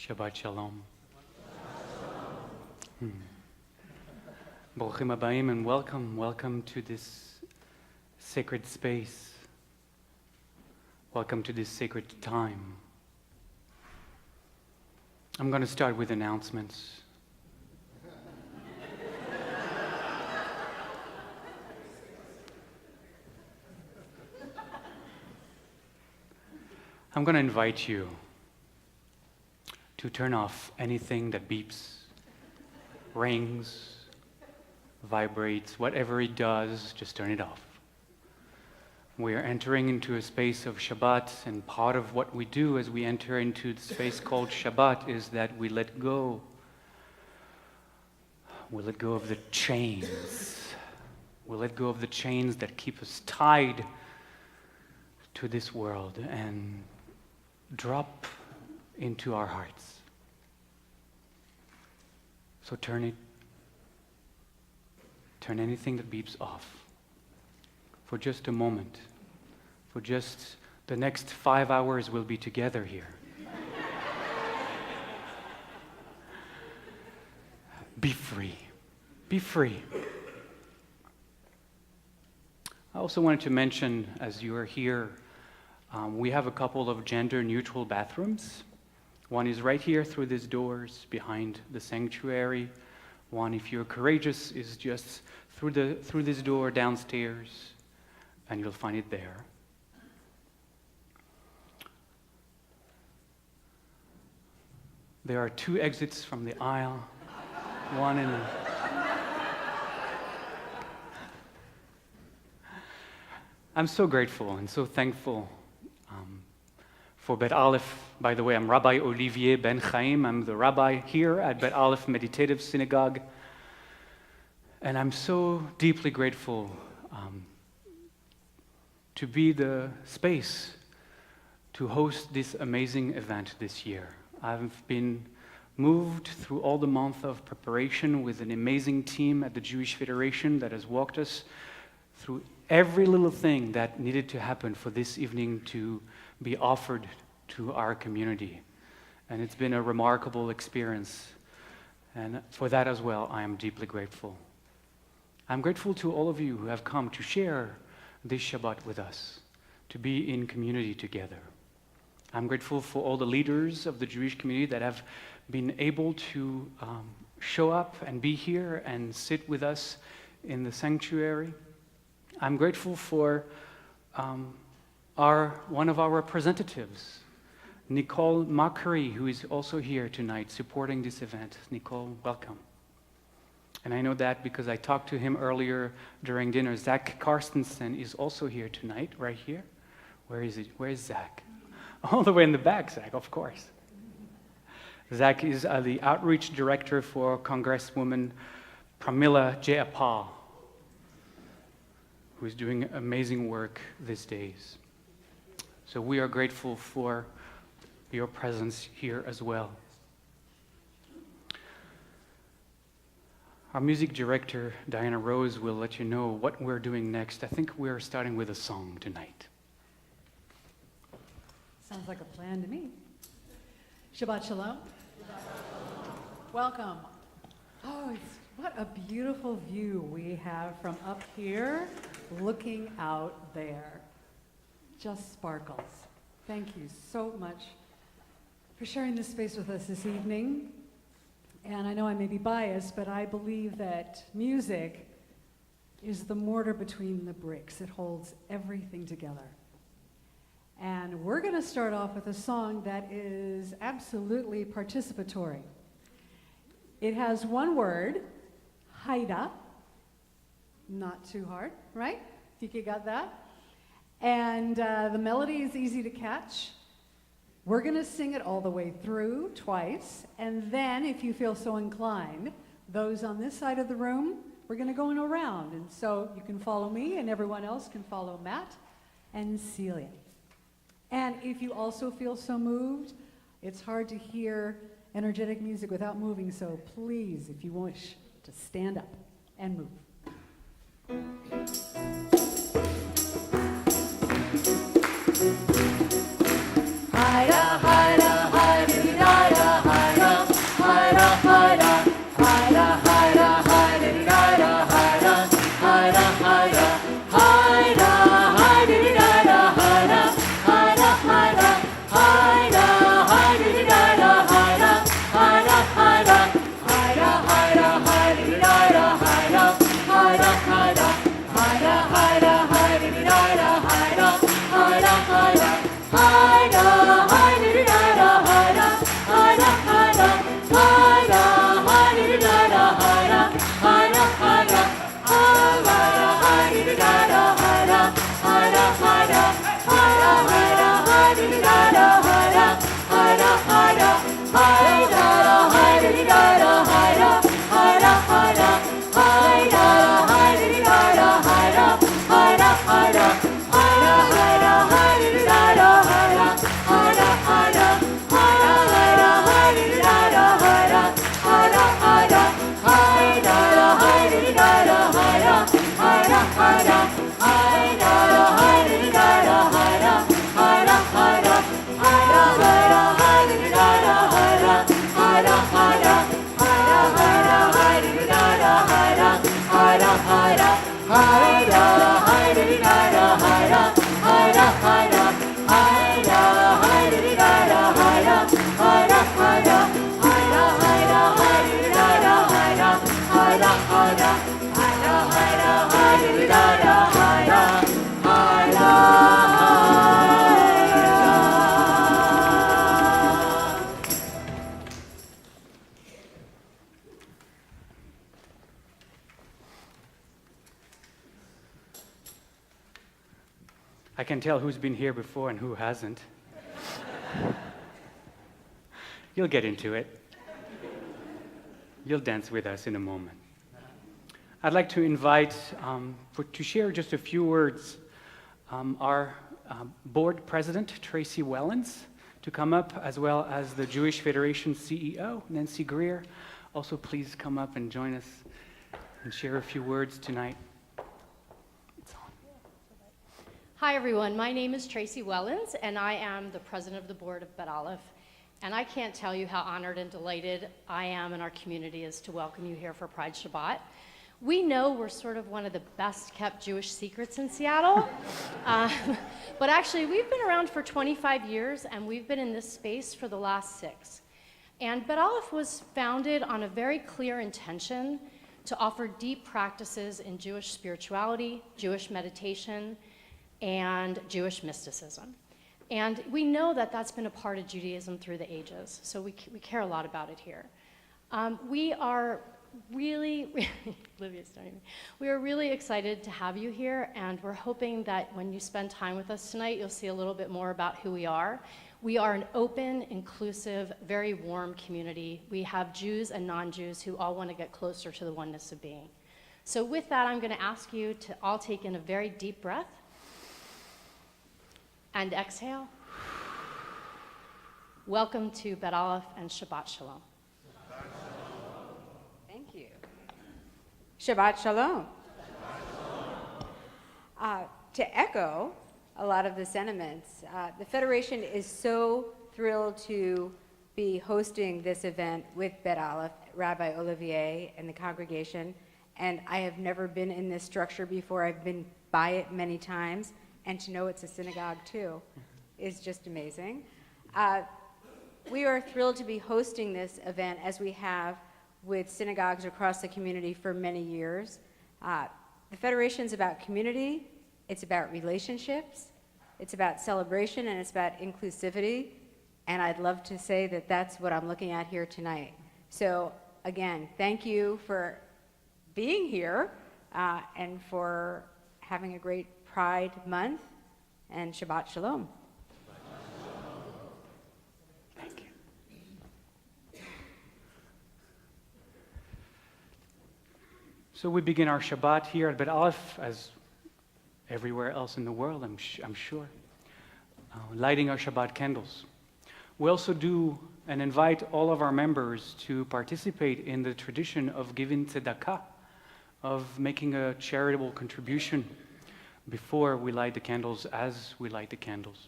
Shabbat Shalom. Baruchim Abayim and welcome to this sacred space. Welcome to this sacred time. I'm going to start with announcements. I'm going to invite you to turn off anything that beeps, rings, vibrates, whatever it does, just turn it off. We are entering into a space of Shabbat, and part of what we do as we enter into the space called Shabbat is that we let go. We let go of the chains. We let go of the chains that keep us tied to this world and drop into our hearts. So turn anything that beeps off for just a moment. For just the next 5 hours we'll be together here. Be free. Be free. I also wanted to mention, as you are here, we have a couple of gender-neutral bathrooms. One is right here through these doors behind the sanctuary. One, if you're courageous, is just through this door downstairs, and you'll find it there. There are 2 exits from the aisle. One in I'm so grateful and so thankful for Bet Alef. By the way, I'm Rabbi Olivier BenHaim. I'm the rabbi here at Alef Meditative Synagogue. And I'm so deeply grateful to be the space to host this amazing event this year. I've been moved through all the month of preparation with an amazing team at the Jewish Federation that has walked us through every little thing that needed to happen for this evening to be offered to our community. And it's been a remarkable experience. And for that as well, I am deeply grateful. I'm grateful to all of you who have come to share this Shabbat with us, to be in community together. I'm grateful for all the leaders of the Jewish community that have been able to show up and be here and sit with us in the sanctuary. I'm grateful for one of our representatives, Nicole Macri, who is also here tonight supporting this event. Nicole, welcome. And I know that because I talked to him earlier during dinner. Zach Karstensen is also here tonight, right here. Where is it? Where is Zach? All the way in the back, Zach, of course. Zach is the outreach director for Congresswoman Pramila Jayapal, who is doing amazing work these days. So we are grateful for your presence here as well. Our music director, Dianna Rose, will let you know what we're doing next. I think we're starting with a song tonight. Sounds like a plan to me. Shabbat Shalom. Welcome. Oh, what a beautiful view we have from up here, looking out there. Just sparkles. Thank you so much for sharing this space with us this evening. And I know I may be biased, but I believe that music is the mortar between the bricks. It holds everything together. And we're going to start off with a song that is absolutely participatory. It has one word, Haida. Not too hard, right? Think you got that? And the melody is easy to catch. We're going to sing it all the way through twice. And then, if you feel so inclined, those on this side of the room, we're going to go in a round. And so you can follow me, and everyone else can follow Matt and Celia. And if you also feel so moved, it's hard to hear energetic music without moving, so please, if you wish, to stand up and move. Haida, haida, haida, haida, haida. I can tell who's been here before and who hasn't. You'll get into it. You'll dance with us in a moment. I'd like to invite to share just a few words our board president, Tracy Wellen, to come up, as well as the Jewish Federation CEO, Nancy Greer. Also, please come up and join us and share a few words tonight. It's on. Hi, everyone. My name is Tracy Wellens, and I am the president of the board of Bet Aleph. And I can't tell you how honored and delighted I am and our community is to welcome you here for Pride Shabbat. We know we're sort of one of the best kept Jewish secrets in Seattle, but actually we've been around for 25 years and we've been in this space for the last 6. And Bet Aleph was founded on a very clear intention to offer deep practices in Jewish spirituality, Jewish meditation, and Jewish mysticism. And we know that that's been a part of Judaism through the ages, so we care a lot about it here. We are really, Olivia's starting me. We are really excited to have you here, and we're hoping that when you spend time with us tonight, you'll see a little bit more about who we are. We are an open, inclusive, very warm community. We have Jews and non-Jews who all want to get closer to the oneness of being. So with that, I'm going to ask you to all take in a very deep breath and exhale. Welcome to Bet Aleph and Shabbat Shalom. Thank you. Shabbat Shalom. To echo a lot of the sentiments, the Federation is so thrilled to be hosting this event with Bet Aleph, Rabbi Olivier, and the congregation. And I have never been in this structure before. I've been by it many times. And to know it's a synagogue, too, is just amazing. We are thrilled to be hosting this event, as we have with synagogues across the community for many years. The Federation's about community, it's about relationships, it's about celebration, and it's about inclusivity. And I'd love to say that that's what I'm looking at here tonight. So again, thank you for being here and for having a great Pride Month, and Shabbat Shalom. Thank you. So we begin our Shabbat here at Bet Aleph, as everywhere else in the world, I'm sure, lighting our Shabbat candles. We also do and invite all of our members to participate in the tradition of giving tzedakah, of making a charitable contribution before we light the candles, as we light the candles.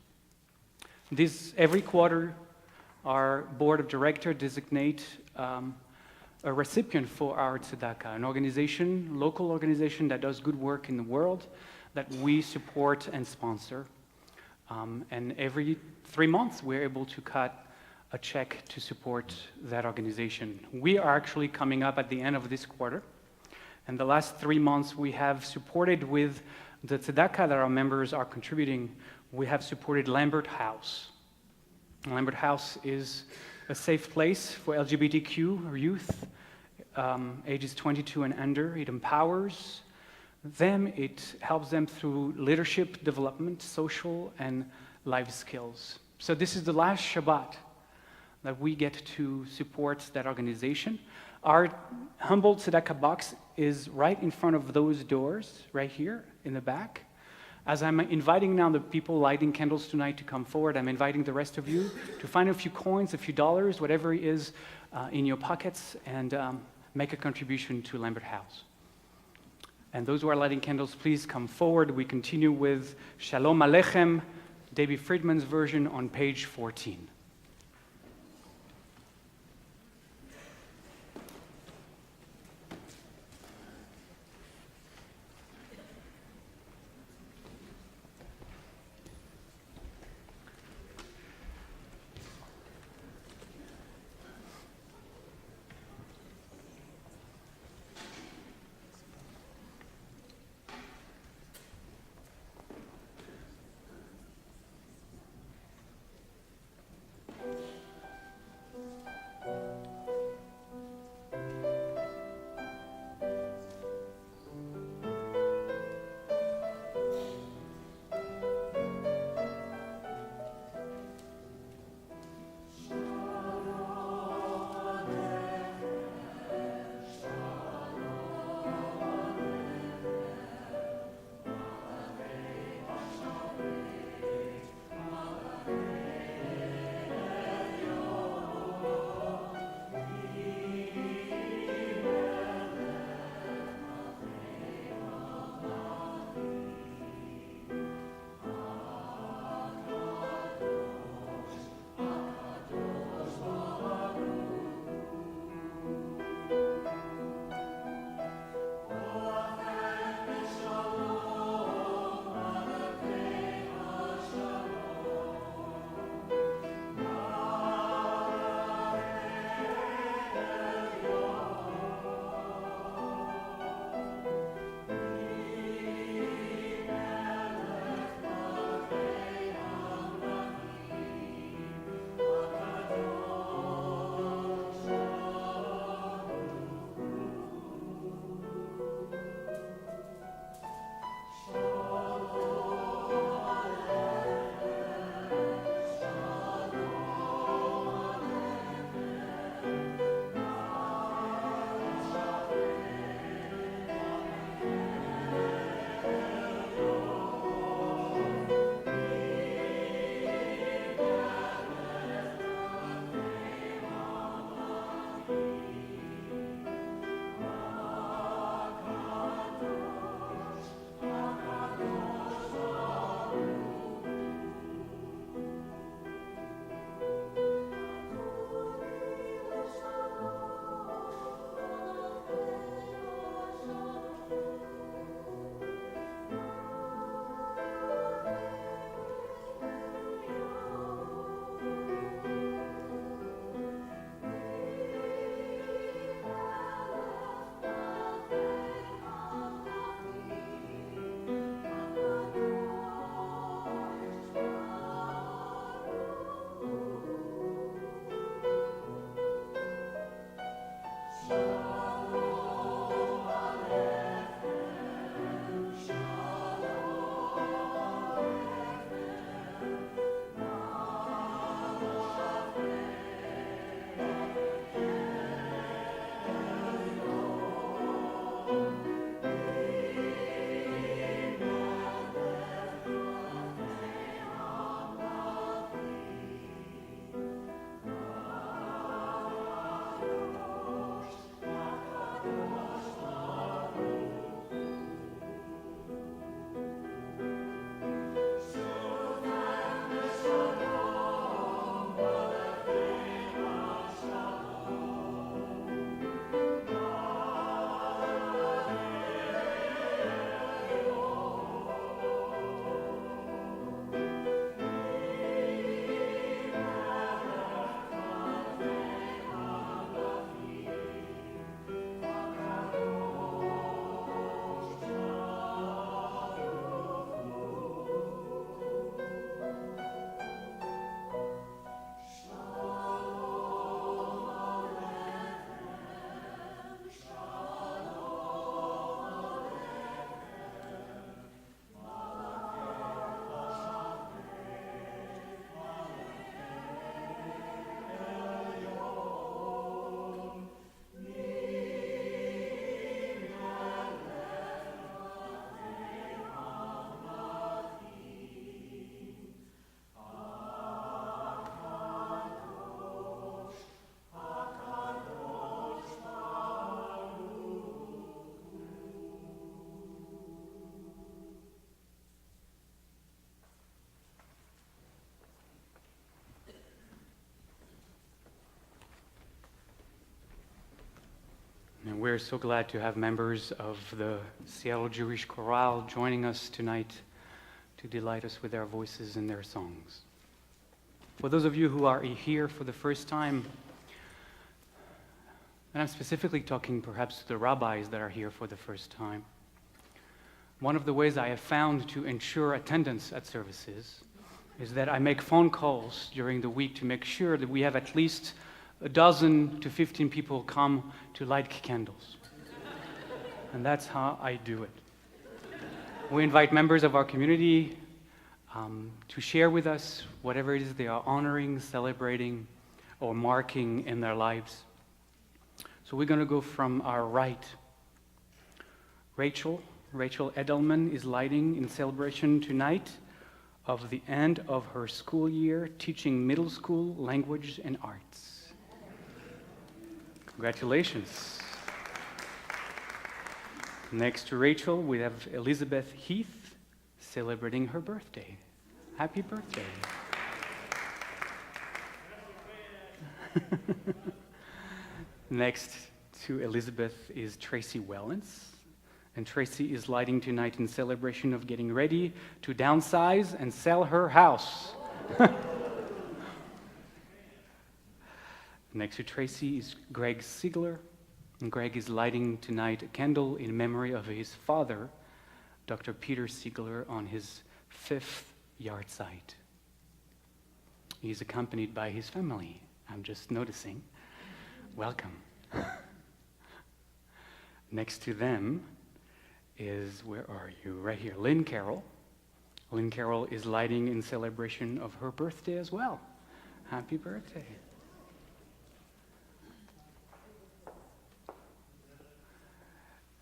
Every quarter, our board of directors designate a recipient for our tzedakah, an organization, local organization that does good work in the world that we support and sponsor. And every 3 months, we're able to cut a check to support that organization. We are actually coming up at the end of this quarter. And the last 3 months, we have supported with the tzedakah that our members are contributing, we have supported Lambert House. Lambert House is a safe place for LGBTQ youth, ages 22 and under. It empowers them, it helps them through leadership development, social and life skills. So this is the last Shabbat that we get to support that organization. Our humble tzedakah box is right in front of those doors, right here in the back. As I'm inviting now the people lighting candles tonight to come forward, I'm inviting the rest of you to find a few coins, a few dollars, whatever it is in your pockets, and make a contribution to Lambert House. And those who are lighting candles, please come forward. We continue with Shalom Aleichem, Debbie Friedman's version on page 14. are so glad to have members of the Seattle Jewish Chorale joining us tonight to delight us with their voices and their songs. For those of you who are here for the first time, and I'm specifically talking perhaps to the rabbis that are here for the first time, one of the ways I have found to ensure attendance at services is that I make phone calls during the week to make sure that we have at least a dozen to 15 people come to light candles. And that's how I do it. We invite members of our community to share with us whatever it is they are honoring, celebrating, or marking in their lives. So we're going to go from our right. Rachel Edelman is lighting in celebration tonight of the end of her school year teaching middle school language and arts. Congratulations. Next to Rachel, we have Elizabeth Heath celebrating her birthday. Happy birthday. Next to Elizabeth is Tracy Wellen. And Tracy is lighting tonight in celebration of getting ready to downsize and sell her house. Next to Tracy is Greg Siegler. And Greg is lighting tonight a candle in memory of his father, Dr. Peter Siegler, on his 5th yard site. He's accompanied by his family. I'm just noticing. Welcome. Next to them is, where are you? Right here, Lynn Carroll. Lynn Carroll is lighting in celebration of her birthday as well. Happy birthday.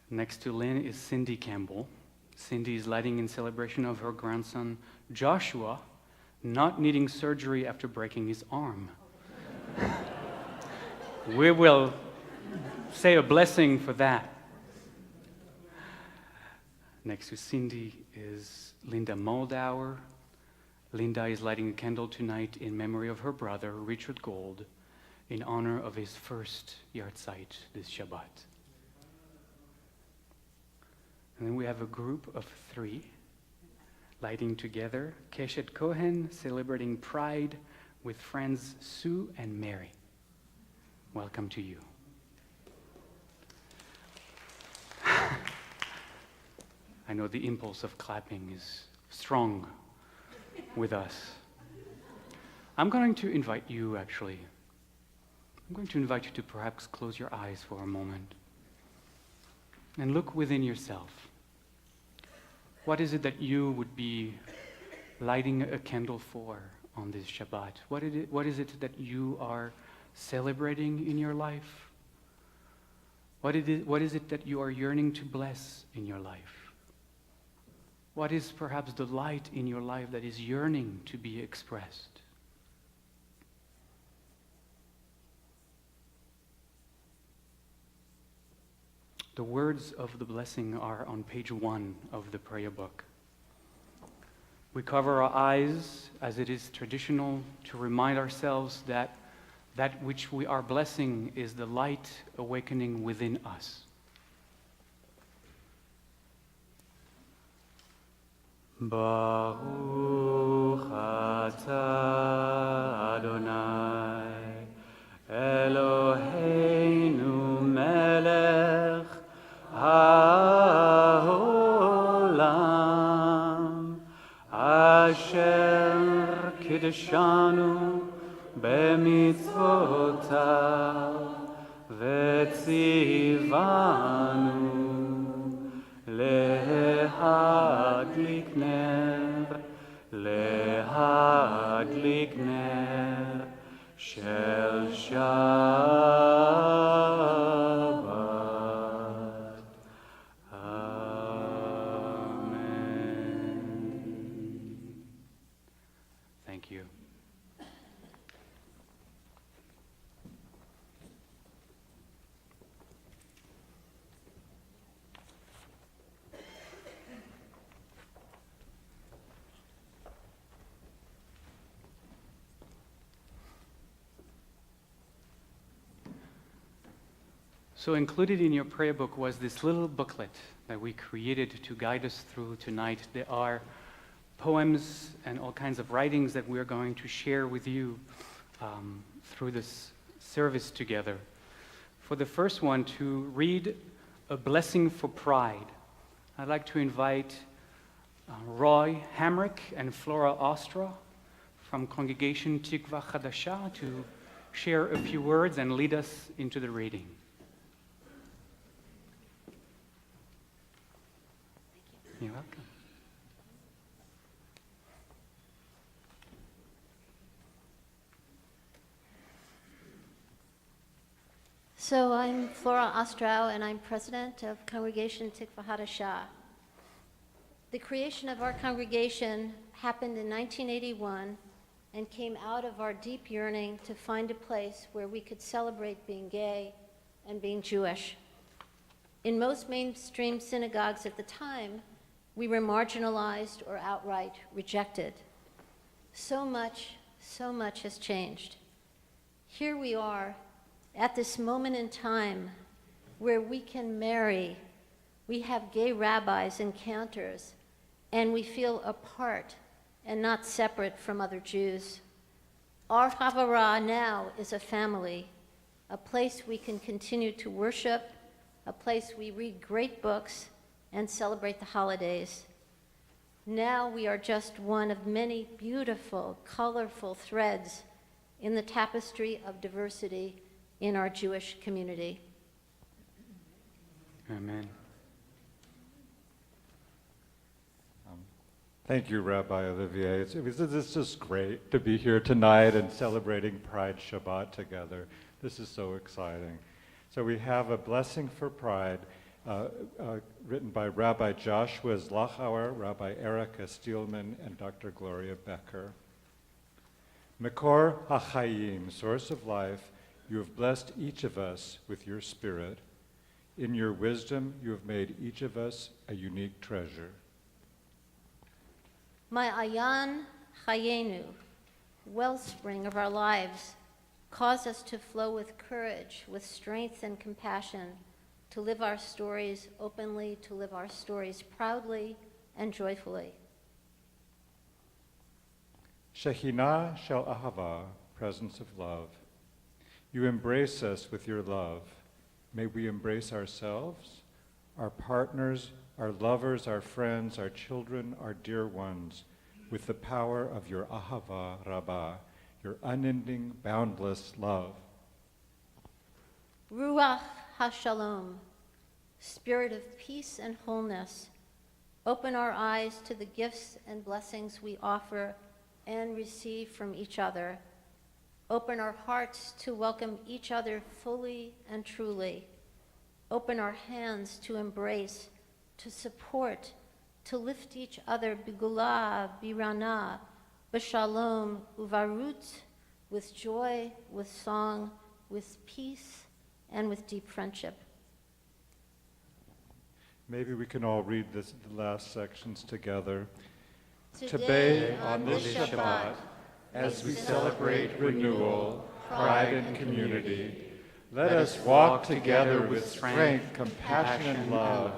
Next to Lynn is Cindy Campbell. Cindy is lighting in celebration of her grandson, Joshua, not needing surgery after breaking his arm. We will say a blessing for that. Next to Cindy is Linda Moldauer. Linda is lighting a candle tonight in memory of her brother, Richard Gold, in honor of his first yard site this Shabbat. And then we have a group of 3 lighting together. Keshet Cohen celebrating Pride with friends Sue and Mary. Welcome to you. I know the impulse of clapping is strong with us. I'm going to invite you to perhaps close your eyes for a moment and look within yourself. What is it that you would be lighting a candle for on this Shabbat? What is it that you are celebrating in your life? What is it that you are yearning to bless in your life? What is perhaps the light in your life that is yearning to be expressed? The words of the blessing are on page 1 of the prayer book. We cover our eyes, as it is traditional, to remind ourselves that that which we are blessing is the light awakening within us. Baruch atah Adonai Eloheinu melech haolam asher kiddushanu b'mitzvotav v'tzivanu להדליק נר של שבת. Amen. Thank you. So included in your prayer book was this little booklet that we created to guide us through tonight. There are poems and all kinds of writings that we're going to share with you through this service together. For the first one, to read A Blessing for Pride, I'd like to invite Roy Hamrick and Flora Ostrow from Congregation Tikva Chadasha to share a few words and lead us into the reading. You're welcome. So I'm Flora Ostrow, and I'm president of Congregation Tikva Hadashah. The creation of our congregation happened in 1981 and came out of our deep yearning to find a place where we could celebrate being gay and being Jewish. In most mainstream synagogues at the time, we were marginalized or outright rejected. So much has changed. Here we are at this moment in time where we can marry, we have gay rabbis and cantors, and we feel apart and not separate from other Jews. Our Havara now is a family, a place we can continue to worship, a place we read great books and celebrate the holidays. Now we are just one of many beautiful, colorful threads in the tapestry of diversity in our Jewish community. Amen. Thank you, Rabbi Olivier. It's just great to be here tonight and celebrating Pride Shabbat together. This is so exciting. So we have A Blessing for Pride, written by Rabbi Joshua Zlachauer, Rabbi Erica Steelman, and Dr. Gloria Becker. Mekor HaChaim, source of life, you have blessed each of us with your spirit. In your wisdom, you have made each of us a unique treasure. My Ayan Chayenu, wellspring of our lives, cause us to flow with courage, with strength and compassion, to live our stories openly, to live our stories proudly and joyfully. Shekhinah Shel Ahava, presence of love. You embrace us with your love. May we embrace ourselves, our partners, our lovers, our friends, our children, our dear ones, with the power of your Ahava Rabbah, your unending, boundless love. Ruach HaShalom, spirit of peace and wholeness, open our eyes to the gifts and blessings we offer and receive from each other. Open our hearts to welcome each other fully and truly. Open our hands to embrace, to support, to lift each other bigula, birana, b'shalom, uvarut, with joy, with song, with peace, and with deep friendship. Maybe we can all read the last sections together. Today, on this Shabbat, as we celebrate renewal, pride, and community, let us walk together with strength, compassion, and love.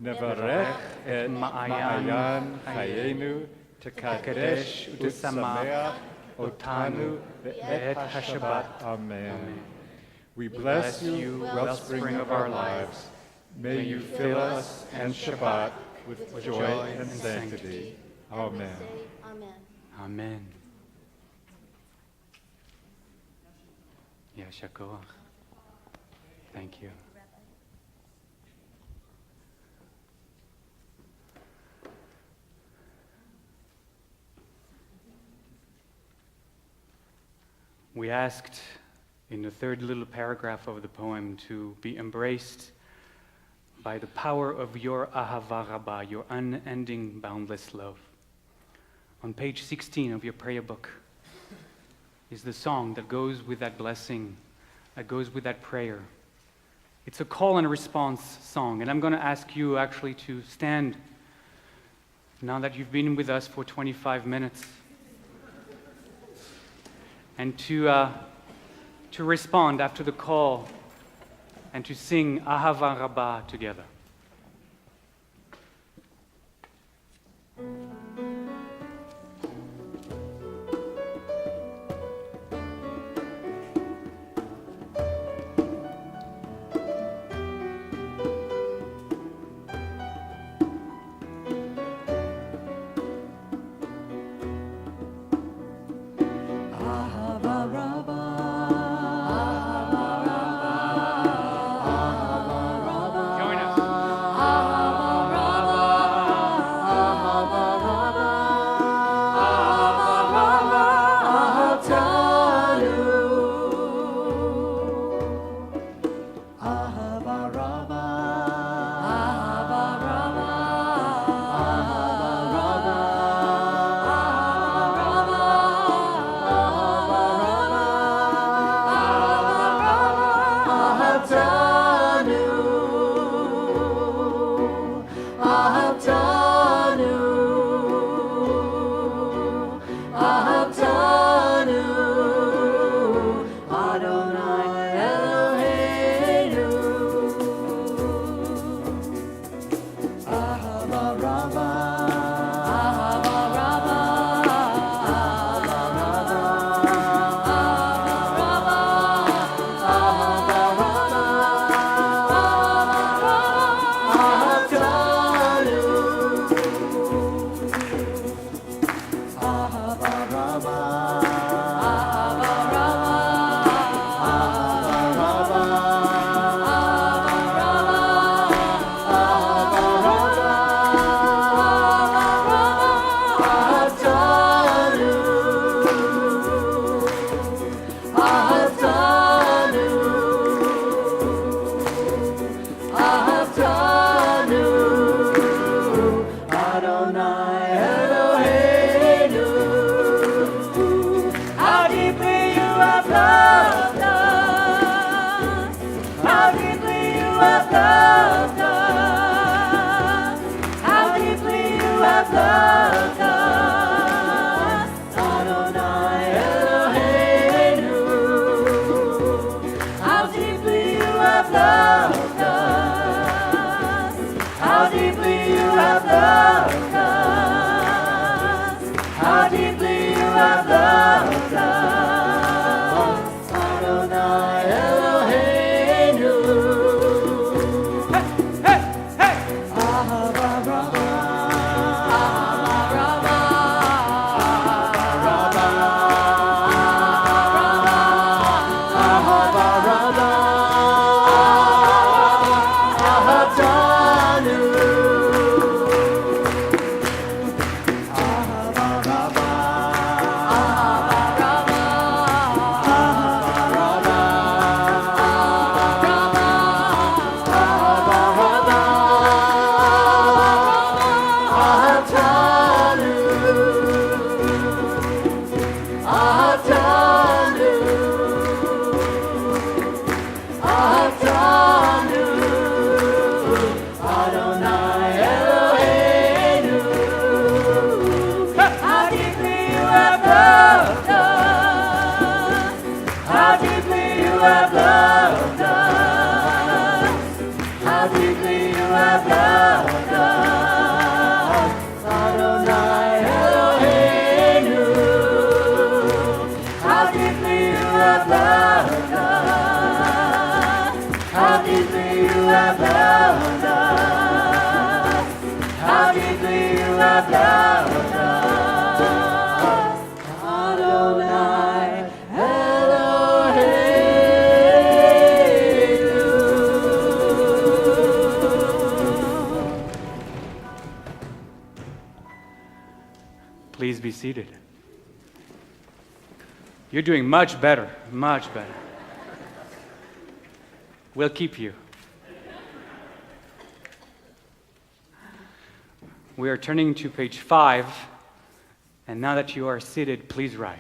Nevarech et ma'ayan chayenu tekadesh utsameach otanu be'et HaShabbat. Amen. We bless you, wellspring of our lives. May you fill us and Shabbat with joy and sanctity. Amen. Amen. Amen. Yasher koach. Thank you. We asked in the third little paragraph of the poem to be embraced by the power of your Ahava Rabbah, your unending, boundless love. On page 16 of your prayer book is the song that goes with that blessing, that goes with that prayer. It's a call and response song, and I'm going to ask you actually to stand now that you've been with us for 25 minutes and to respond after the call and to sing Ahava Rabbah together. Join us. Please be seated. You're doing much better, much better. We'll keep you. We are turning to page 5, and now that you are seated, please rise.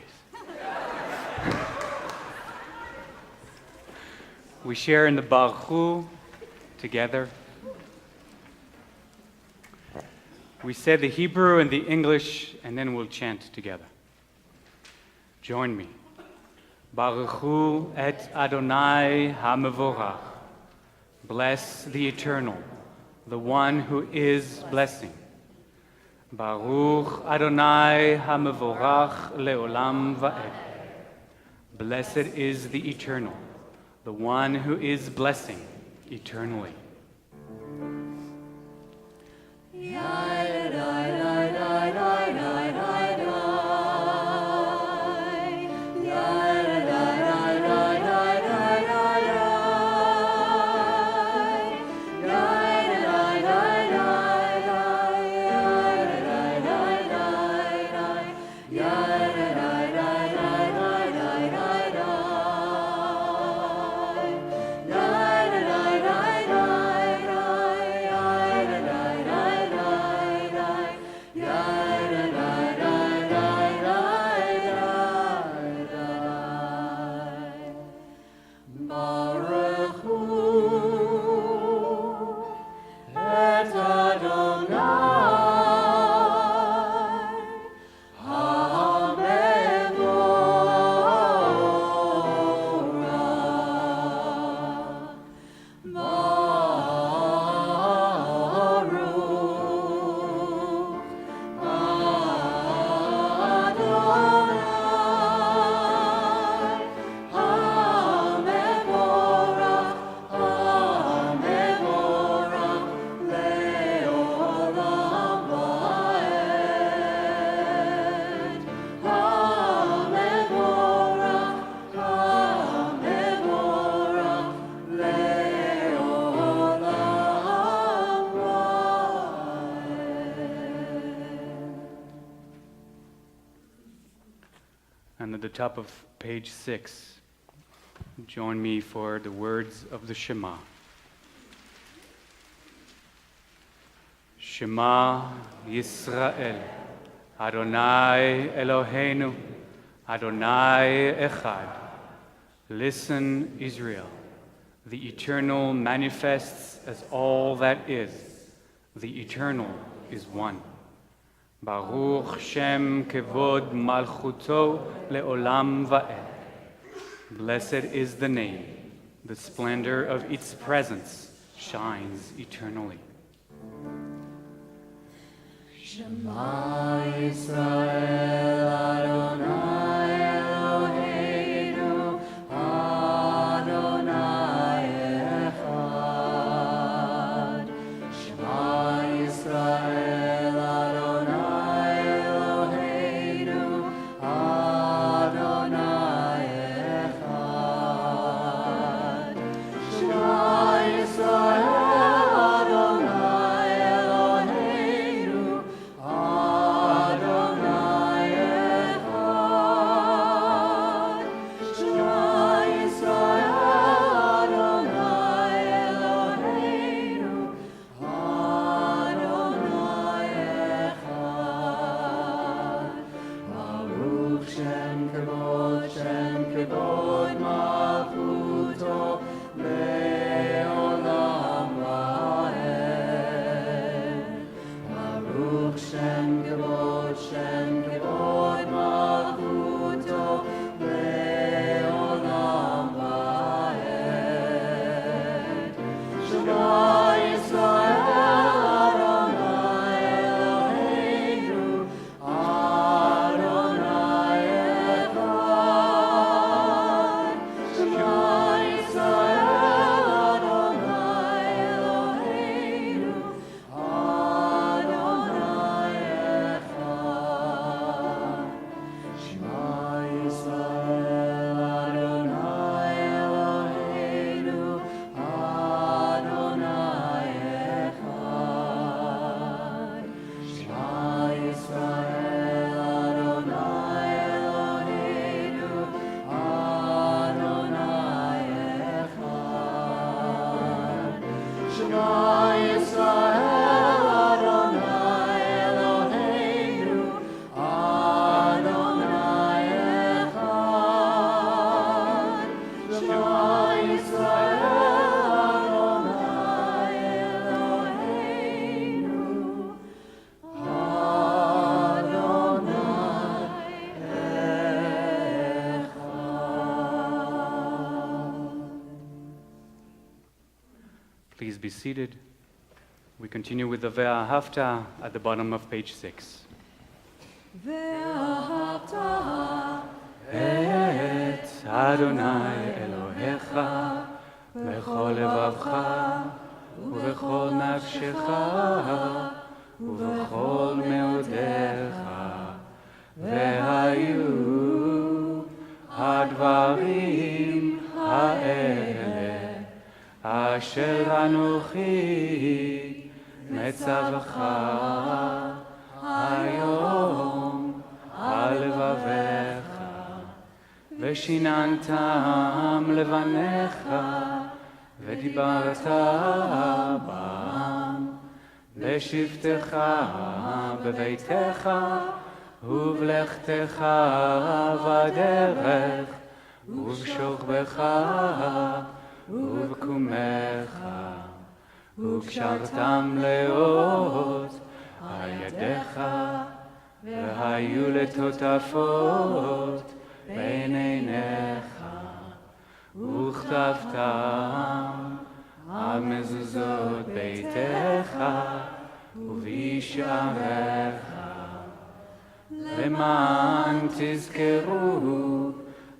We share in the Baruch Hu together. We say the Hebrew and the English, and then we'll chant together. Join me. Baruch Hu et Adonai HaMevorach, Bless the Eternal, the one who is blessing. Baruch Adonai HaMevorach Leolam Va'ed. Blessed is the Eternal, the one who is blessing eternally. And at the top of page 6, join me for the words of the Shema. Shema Yisrael, Adonai Eloheinu, Adonai Echad. Listen, Israel. The Eternal manifests as all that is. The Eternal is one. Baruch Shem Kevod Malchuto Leolam Va'ed. Blessed is the name. The splendor of its presence shines eternally. Shema Yisrael Adonai Eloheinu Adonai Echad. Shema Yisrael Adonai Eloheinu Adonai Echad. Shema Yisrael Please be seated. We continue with the Ve'ahavta at the bottom of page 6. ואהבת את אדוני אלוהיך בכל לבבך ובכל נפשך ובכל מאודיך, והיו הדברים האלה אשר אנוכי מצווך היום על לבביך, ושיננתם לבניך, ודיברת בם, בשבתך בביתך, ובלכתך בדרך, ובשוכבך ובקומך, וקשרתם לאות על ידיך, והיו לטוטפות בין עיניך, וכתבתם על מזוזות ביתך ובשעריך, למען תזכרו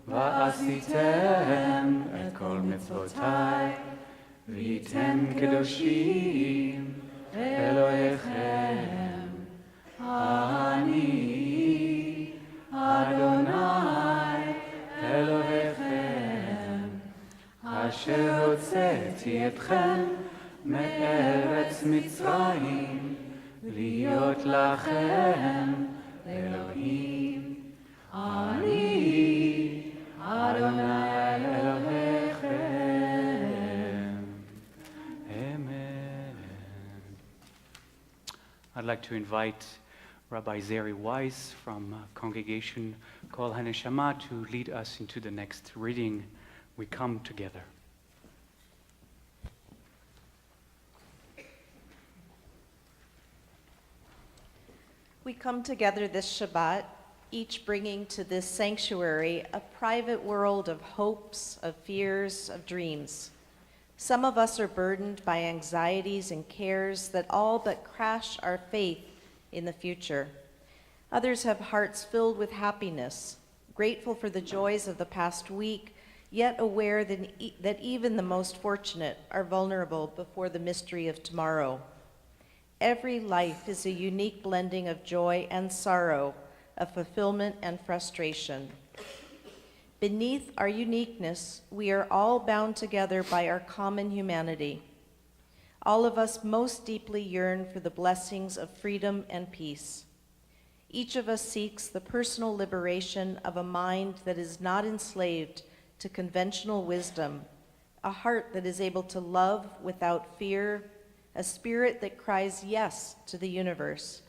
ועשיתם את כל מצוותיי, והייתם קדושים אלוהיכם. אני אדוני אלוהיכם, אשר הוצאתי אתכם מארץ מצרים, להיות לכם אלוהים. אני אדוני אלוהיכם. Amen. I'd like to invite Rabbi Zari Weiss from congregation Kol HaNeshama to lead us into the next reading. We come together. We come together this Shabbat, each bringing to this sanctuary a private world of hopes, of fears, of dreams. Some of us are burdened by anxieties and cares that all but crash our faith in the future. Others have hearts filled with happiness, grateful for the joys of the past week, yet aware that even the most fortunate are vulnerable before the mystery of tomorrow. Every life is a unique blending of joy and sorrow, of fulfillment and frustration. Beneath our uniqueness, we are all bound together by our common humanity. All of us most deeply yearn for the blessings of freedom and peace. Each of us seeks the personal liberation of a mind that is not enslaved to conventional wisdom, a heart that is able to love without fear, a spirit that cries yes to the universe.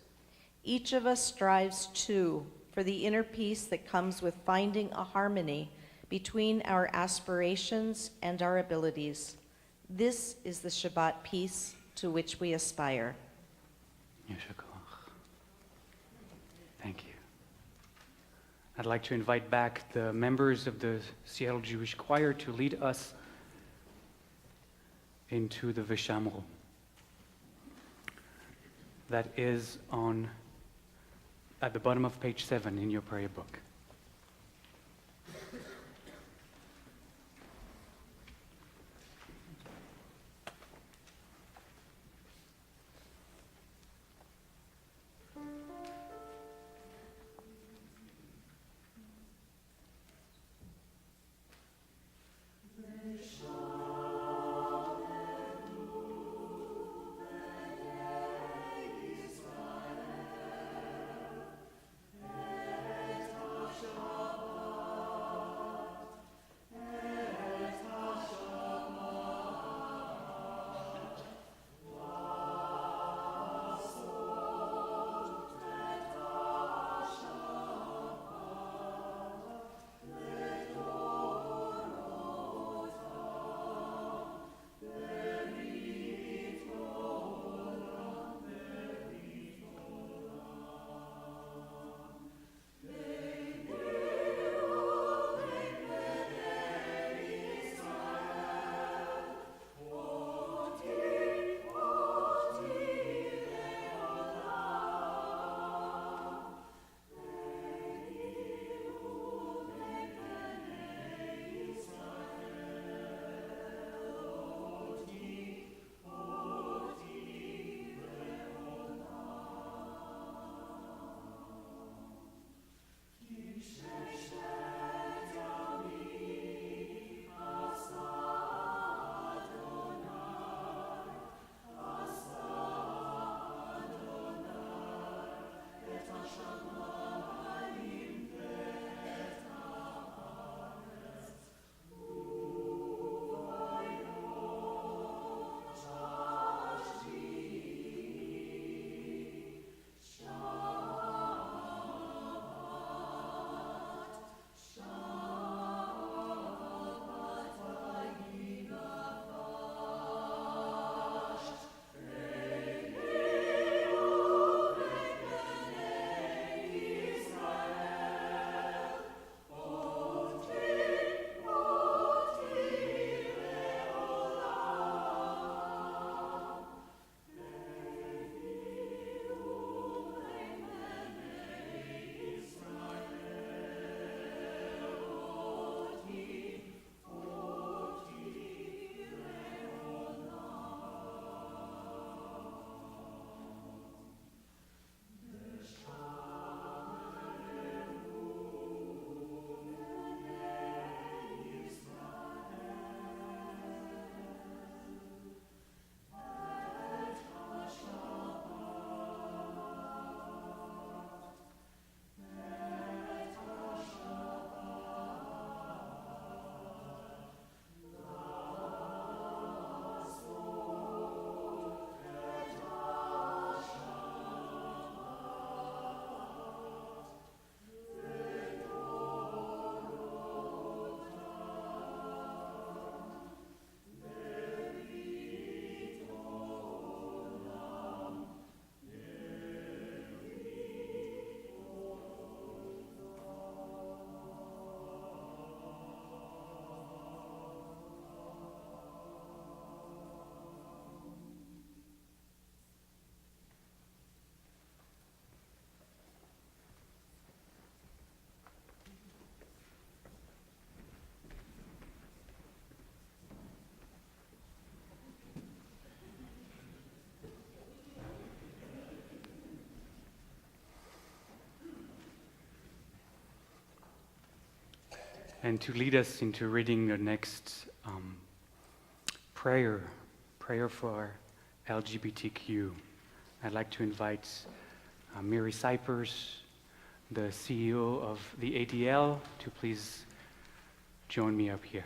Each of us strives, too, for the inner peace that comes with finding a harmony between our aspirations and our abilities. This is the Shabbat peace to which we aspire. Thank you. I'd like to invite back the members of the Seattle Jewish Choir to lead us into the Vishamro. That is at the bottom of page 7 in your prayer book. and to lead us into reading the next prayer for LGBTQ. I'd like to invite Miri Cypers, the CEO of the ADL, to please join me up here.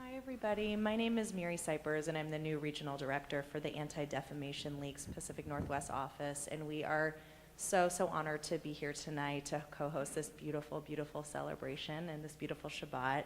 Hi everybody, my name is Miri Cypers and I'm the new Regional Director for the Anti-Defamation League's Pacific Northwest office, and we are so honored to be here tonight to co-host this beautiful, beautiful celebration and this beautiful Shabbat.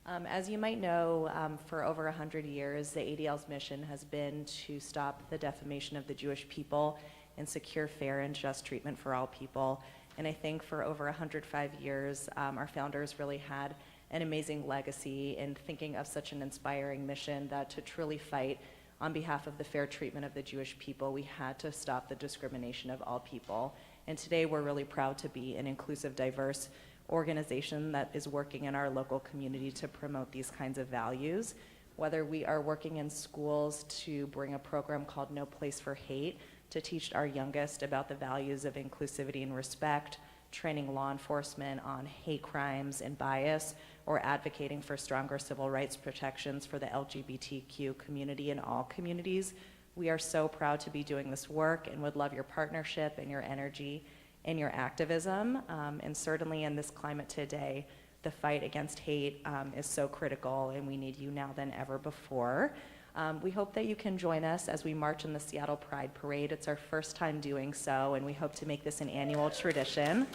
As you might know, for over 100 years, the ADL's mission has been to stop the defamation of the Jewish people and secure fair and just treatment for all people. And I think for over 105 years, our founders really had an amazing legacy in thinking of such an inspiring mission that to truly fight on behalf of the fair treatment of the Jewish people, we had to stop the discrimination of all people. And today we're really proud to be an inclusive, diverse organization that is working in our local community to promote these kinds of values. Whether we are working in schools to bring a program called No Place for Hate to teach our youngest about the values of inclusivity and respect, training law enforcement on hate crimes and bias, or advocating for stronger civil rights protections for the LGBTQ community and all communities. We are so proud to be doing this work and would love your partnership and your energy and your activism. And certainly in this climate today, the fight against hate is so critical, and we need you now than ever before. We hope that you can join us as we march in the Seattle Pride Parade. It's our first time doing so, and we hope to make this an annual tradition.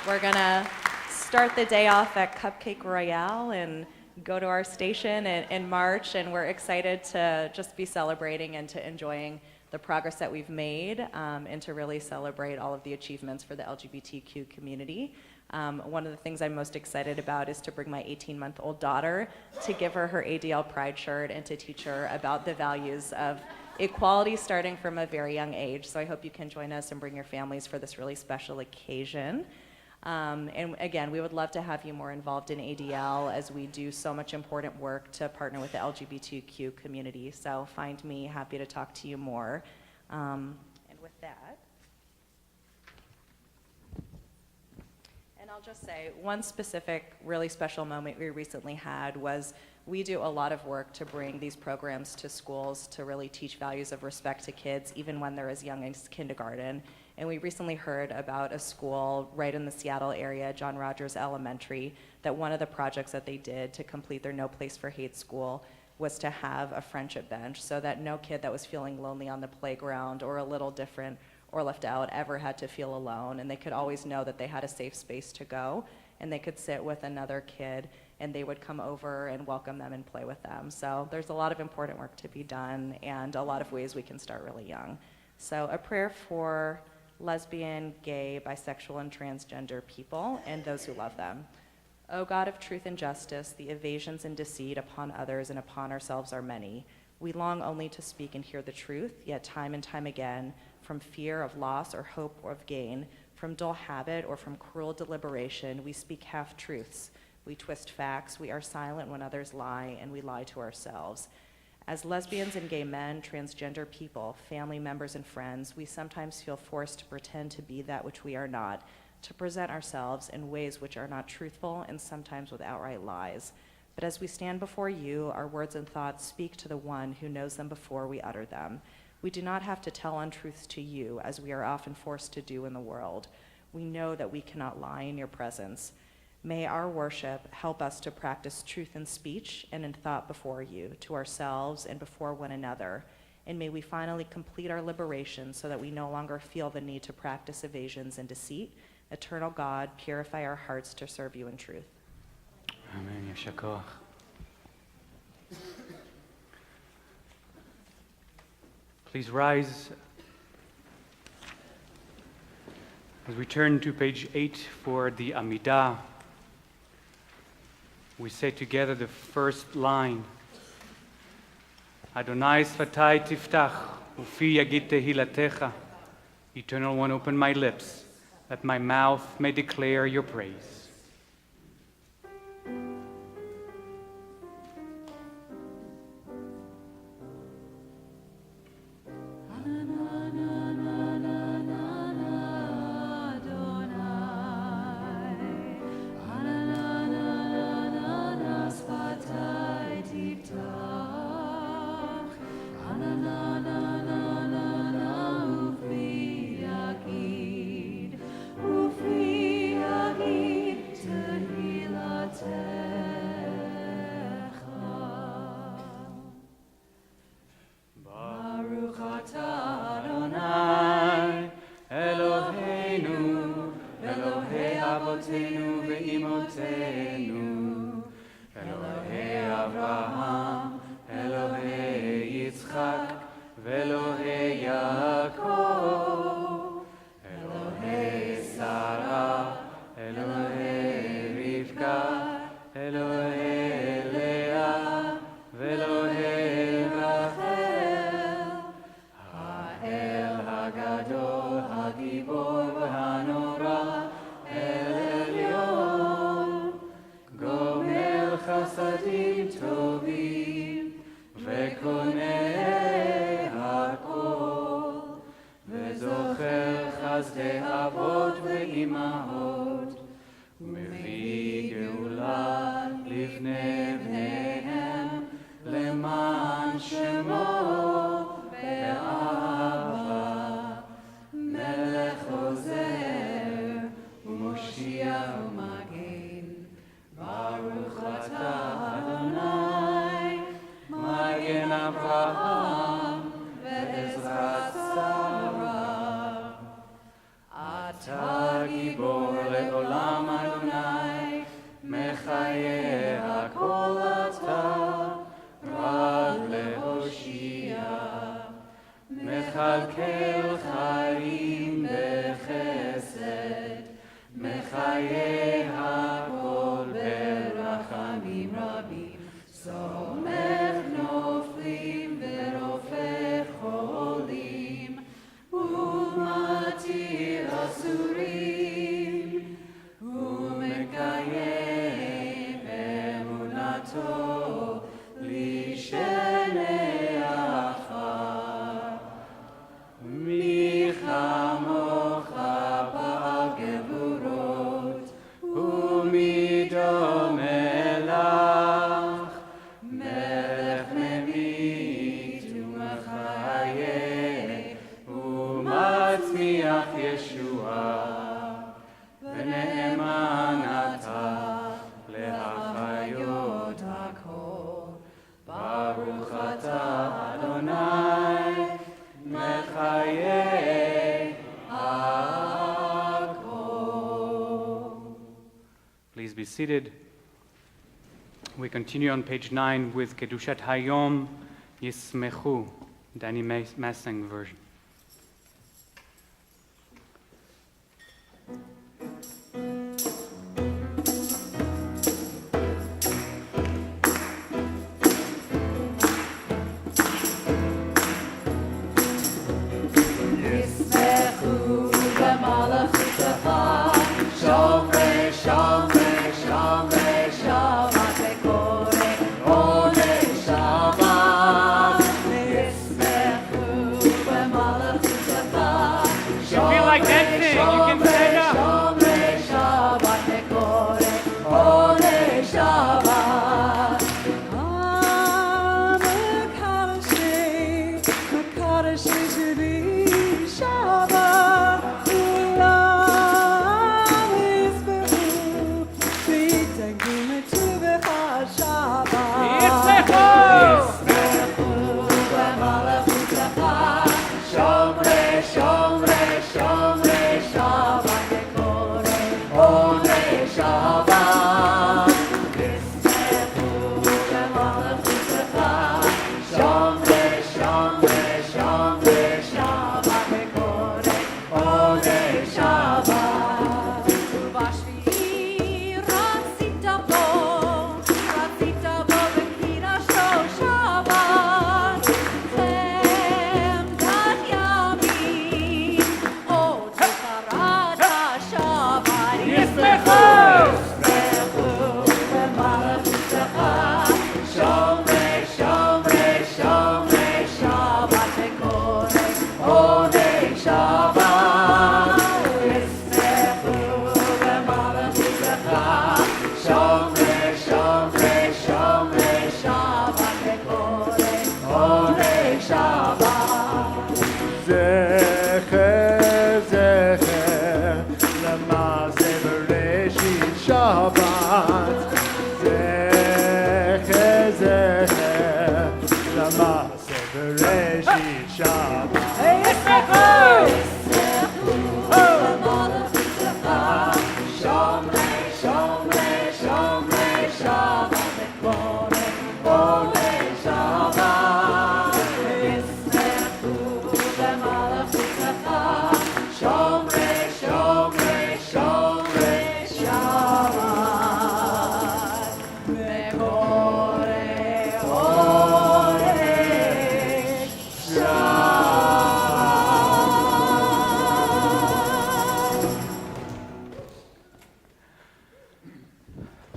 We're gonna start the day off at Cupcake Royale and go to our station and march, and we're excited to just be celebrating and to enjoying the progress that we've made and to really celebrate all of the achievements for the LGBTQ community. One of the things I'm most excited about is to bring my 18-month-old daughter to give her her ADL Pride shirt and to teach her about the values of equality starting from a very young age. So I hope you can join us and bring your families for this really special occasion. And again, we would love to have you more involved in ADL as we do so much important work to partner with the LGBTQ community. So find me, happy to talk to you more. And with that, and I'll just say one specific really special moment we recently had was we do a lot of work to bring these programs to schools to really teach values of respect to kids, even when they're as young as kindergarten. And we recently heard about a school right in the Seattle area, John Rogers Elementary, that one of the projects that they did to complete their No Place for Hate school was to have a friendship bench so that no kid that was feeling lonely on the playground or a little different or left out ever had to feel alone. And they could always know that they had a safe space to go, and they could sit with another kid and they would come over and welcome them and play with them. So there's a lot of important work to be done and a lot of ways we can start really young. So a prayer for lesbian, gay, bisexual, and transgender people and those who love them. O God of truth and justice, the evasions and deceit upon others and upon ourselves are many. We long only to speak and hear the truth, yet time and time again, from fear of loss or hope of gain, from dull habit or from cruel deliberation, we speak half-truths. We twist facts, we are silent when others lie, and we lie to ourselves. As lesbians and gay men, transgender people, family members and friends, we sometimes feel forced to pretend to be that which we are not, to present ourselves in ways which are not truthful and sometimes with outright lies. But as we stand before you, our words and thoughts speak to the one who knows them before we utter them. We do not have to tell untruths to you, as we are often forced to do in the world. We know that we cannot lie in your presence. May our worship help us to practice truth in speech and in thought before you, to ourselves and before one another. And may we finally complete our liberation so that we no longer feel the need to practice evasions and deceit. Eternal God, purify our hearts to serve you in truth. Amen. Yasher koach. Please rise as we turn to page 8 for the Amidah. We say together the first line. Adonai sfatai tiftach, ufi yagid tehilatecha. Eternal One, open my lips, that my mouth may declare your praise. אבותינו ואימותינו, אלוהי אברהם, אלוהי יצחק, ואלוהי יעקב, אלוהי שרה, אלוהי רבקה, אלוהי לאה, ואלוהי רחל, האל הגדול, הגיבור והנורא, אל עליון, גומל חסדים טובים, וקונה הכל, וזוכר חסדי אבות ואימהות, ומביא גאולה לבני בניהם, למען שמו באהבה, מלך עוזר ומושיע ומגן, ברוך אתה אדוני, מגן אברהם ועזרת שרה. אתה גיבור לעולם אדוני, מחיה הכל אתה, רב להושיע, מכלכל חיים בחסד, מחיה הכל ברחמים רבים, סומך נופלים ורופא חולים, ומתיר אסורים, ומקיים אמונתו לשני אחר. מי כמוך בעל גבורות, ומי דומה לך, מלך ממית ומחיה, ומצמיח ישועה, ונאמן אתה להחיות הכל. ברוך אתה אדוני, מחיה הכל. Please be seated. We continue on page 9 with Kedushat Hayom Yismechu, Danny Massing version. Shabbat.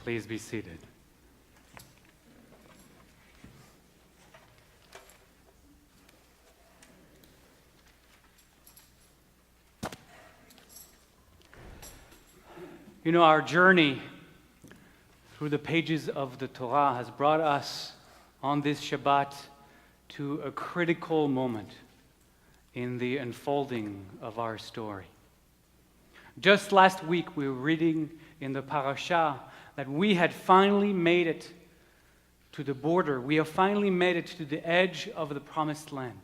Please be seated. You know, our journey through the pages of the Torah has brought us on this Shabbat to a critical moment in the unfolding of our story. Just last week, we were reading in the parasha that we had finally made it to the border. We have finally made it to the edge of the promised land.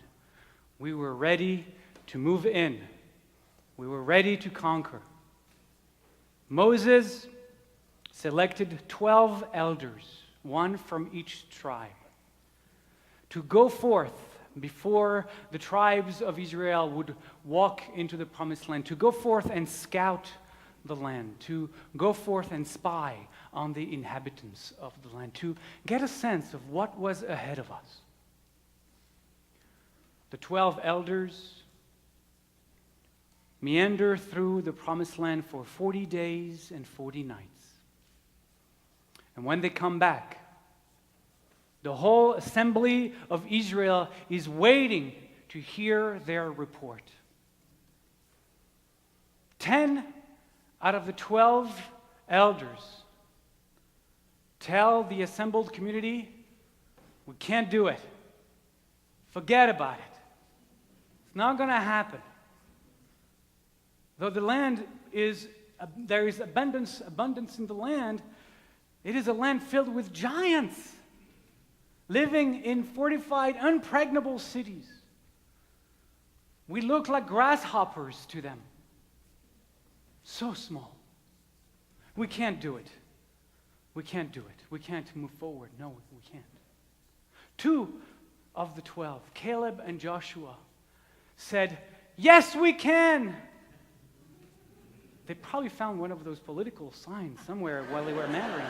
We were ready to move in. We were ready to conquer. Moses selected 12 elders, one from each tribe, to go forth before the tribes of Israel would walk into the promised land, to go forth and scout the land, to go forth and spy on the inhabitants of the land, to get a sense of what was ahead of us. The 12 elders meander through the promised land for 40 days and 40 nights. And when they come back, the whole assembly of Israel is waiting to hear their report. 10 out of the 12 elders tell the assembled community, we can't do it. Forget about it. It's not going to happen. Though the land there is abundance in the land, it is a land filled with giants living in fortified, unpregnable cities. We look like grasshoppers to them. So small. We can't do it. We can't do it. We can't move forward. No, we can't. 2 of the 12, Caleb and Joshua, said, yes, we can. They probably found one of those political signs somewhere while they were mattering.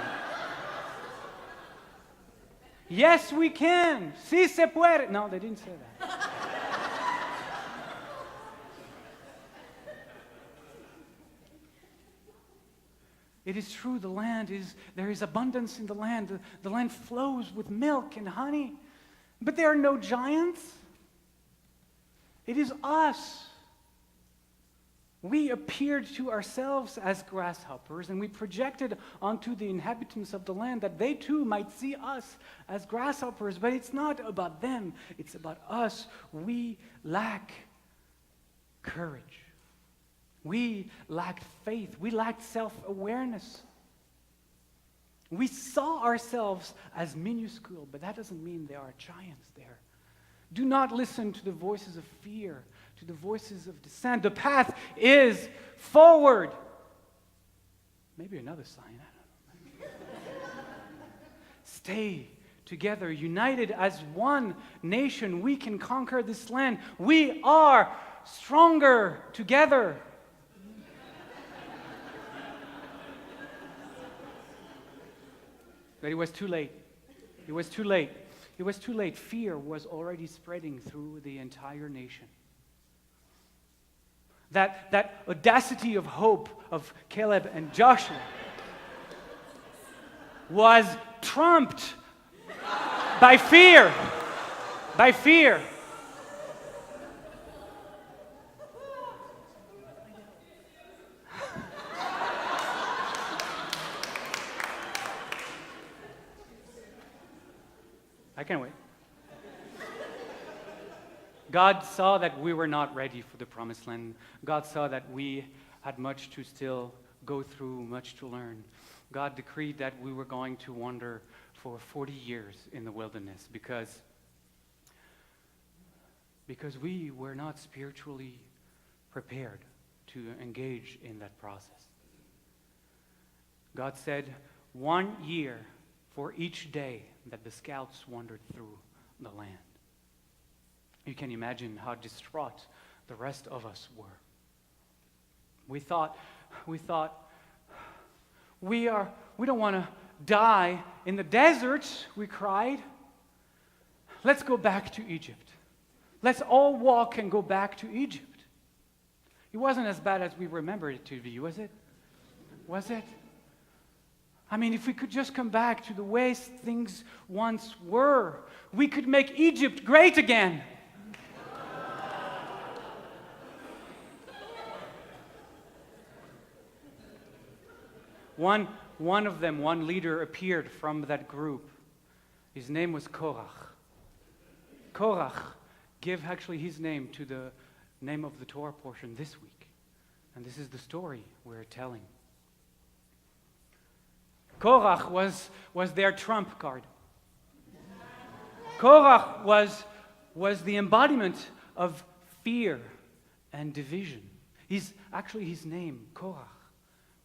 Yes, we can. Si se puede. No, they didn't say that. It is true, there is abundance in the land. The land flows with milk and honey. But there are no giants. It is us. We appeared to ourselves as grasshoppers, and we projected onto the inhabitants of the land that they too might see us as grasshoppers. But it's not about them, it's about us. We lack courage. We lacked faith. We lacked self-awareness. We saw ourselves as minuscule, but that doesn't mean there are giants there. Do not listen to the voices of fear, to the voices of dissent. The path is forward. Maybe another sign, I don't know. Stay together, united as one nation. We can conquer this land. We are stronger together. But it was too late. It was too late. It was too late. Fear was already spreading through the entire nation. That audacity of hope of Caleb and Joshua was trumped by fear. By fear. I can't wait. God saw that we were not ready for the promised land. God saw that we had much to still go through, much to learn. God decreed that we were going to wander for 40 years in the wilderness because we were not spiritually prepared to engage in that process. God said 1 year for each day that the scouts wandered through the land. You can imagine how distraught the rest of us were. We thought, we don't want to die in the desert, we cried. Let's go back to Egypt. Let's all walk and go back to Egypt. It wasn't as bad as we remembered it to be, was it? Was it? I mean, if we could just come back to the way things once were, we could make Egypt great again. One of them, one leader appeared from that group. His name was Korach. Korach gave actually his name to the name of the Torah portion this week. And this is the story we're telling. Korach was their trump card. Korach was the embodiment of fear and division. His name, Korach,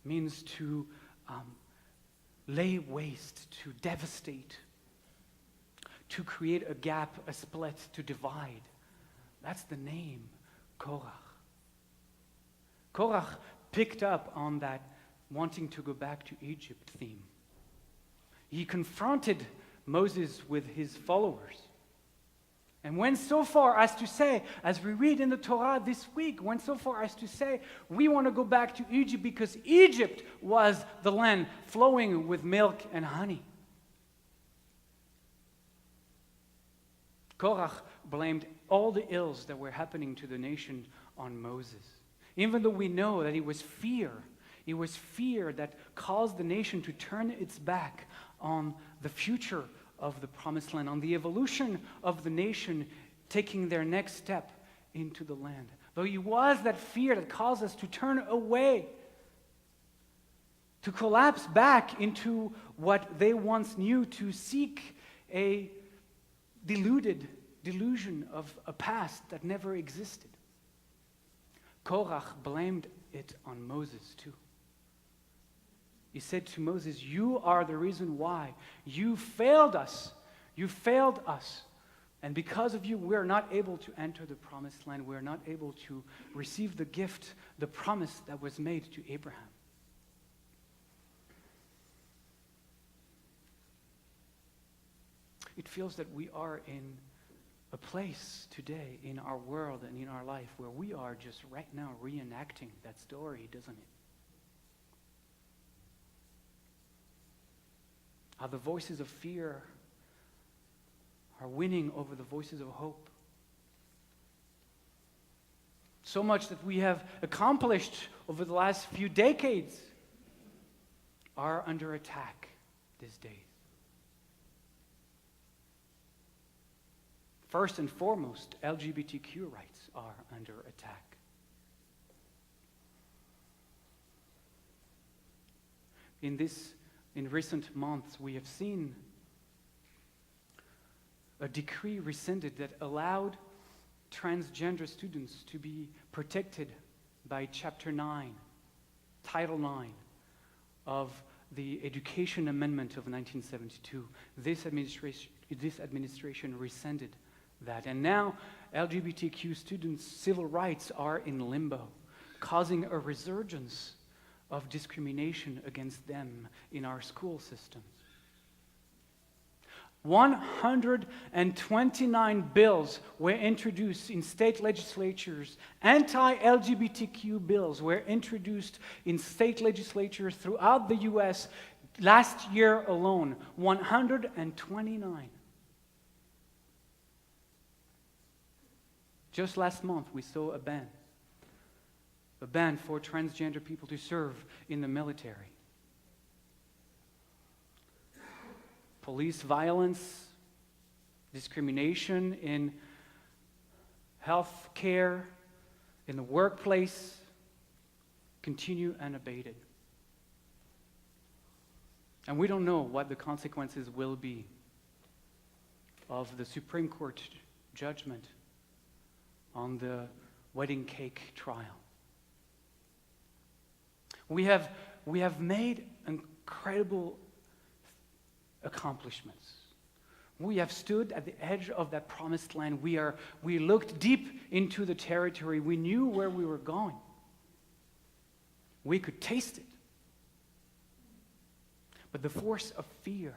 means to lay waste, to devastate, to create a gap, a split, to divide. That's the name, Korach. Korach picked up on that wanting to go back to Egypt theme. He confronted Moses with his followers and went so far as to say, as we read in the Torah this week, went so far as to say, we want to go back to Egypt because Egypt was the land flowing with milk and honey. Korach blamed all the ills that were happening to the nation on Moses, even though we know that it was fear. It was fear that caused the nation to turn its back on the future of the promised land, on the evolution of the nation taking their next step into the land. Though it was that fear that caused us to turn away, to collapse back into what they once knew, to seek a delusion of a past that never existed. Korach blamed it on Moses too. He said to Moses, you are the reason why. You failed us. You failed us. And because of you, we're not able to enter the promised land. We're not able to receive the gift, the promise that was made to Abraham. It feels that we are in a place today in our world and in our life where we are just right now reenacting that story, doesn't it? How the voices of fear are winning over the voices of hope. So much that we have accomplished over the last few decades are under attack these days. First and foremost, LGBTQ rights are under attack. In recent months, we have seen a decree rescinded that allowed transgender students to be protected by Chapter 9, Title 9 of the Education Amendment of 1972. This administration rescinded that. And now LGBTQ students' civil rights are in limbo, causing a resurgence of discrimination against them in our school systems. 129 bills were introduced in state legislatures. Anti-LGBTQ bills were introduced in state legislatures throughout the U.S. last year alone. 129. Just last month, we saw a ban for transgender people to serve in the military. Police violence, discrimination in health care, in the workplace, continue unabated. And we don't know what the consequences will be of the Supreme Court judgment on the wedding cake trial. We have made incredible accomplishments. We have stood at the edge of that promised land. We looked deep into the territory. We knew where we were going. We could taste it. But the force of fear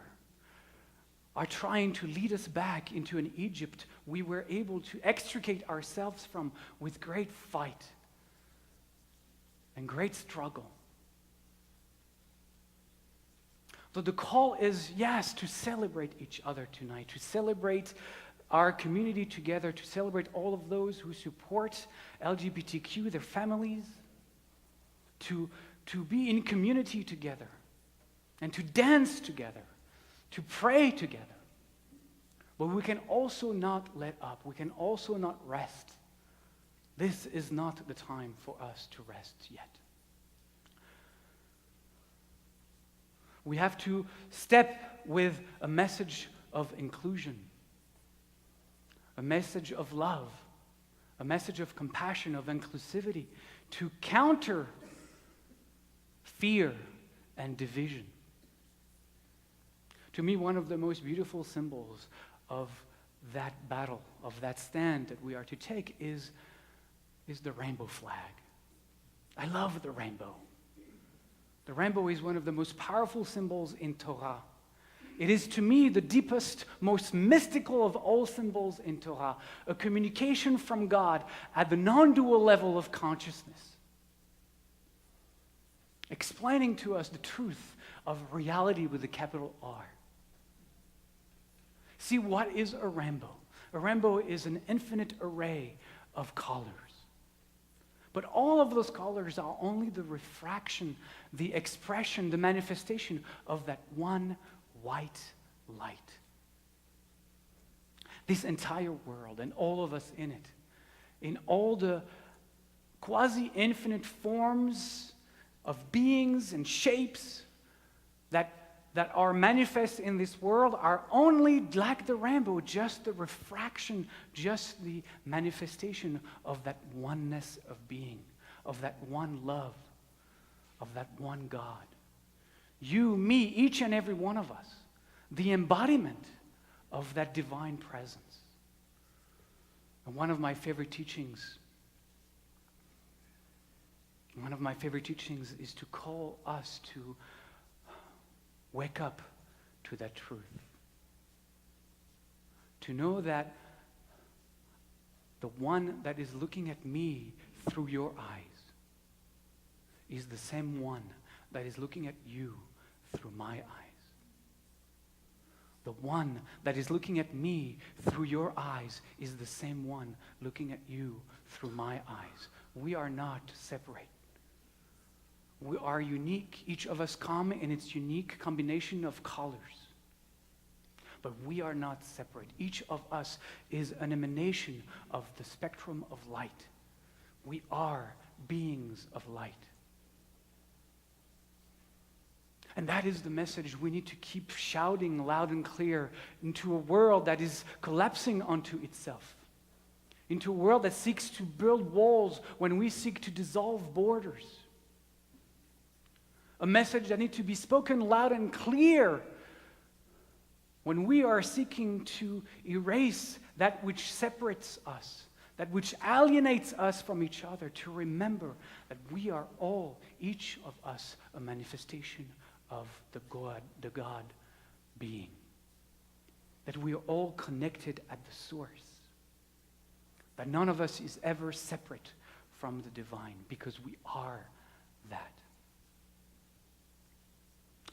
are trying to lead us back into an Egypt we were able to extricate ourselves from with great fight and great struggle. So the call is, yes, to celebrate each other tonight, to celebrate our community together, to celebrate all of those who support LGBTQ, their families, to be in community together, and to dance together, to pray together. But we can also not let up. We can also not rest. This is not the time for us to rest yet. We have to step with a message of inclusion, a message of love, a message of compassion, of inclusivity, to counter fear and division. To me, one of the most beautiful symbols of that battle, of that stand that we are to take is the rainbow flag. I love the rainbow. The rainbow is one of the most powerful symbols in Torah. It is, to me, the deepest, most mystical of all symbols in Torah, a communication from God at the non-dual level of consciousness, explaining to us the truth of reality with a capital R. See, what is a rainbow? A rainbow is an infinite array of colors. But all of those colors are only the refraction, the expression, the manifestation of that one white light. This entire world and all of us in it, in all the quasi-infinite forms of beings and shapes that are manifest in this world, are only like the rainbow, just the refraction, just the manifestation of that oneness of being, of that one love, of that one God. You, me, each and every one of us, the embodiment of that divine presence. And one of my favorite teachings is to call us to wake up to that truth. To know that the one that is looking at me through your eyes is the same one that is looking at you through my eyes. The one that is looking at me through your eyes is the same one looking at you through my eyes. We are not separate. We are unique. Each of us come in its unique combination of colors. But we are not separate. Each of us is an emanation of the spectrum of light. We are beings of light. And that is the message we need to keep shouting loud and clear into a world that is collapsing onto itself, into a world that seeks to build walls when we seek to dissolve borders. A message that needs to be spoken loud and clear when we are seeking to erase that which separates us, that which alienates us from each other, to remember that we are all, each of us, a manifestation of the God being. That we are all connected at the source. That none of us is ever separate from the divine, because we are that.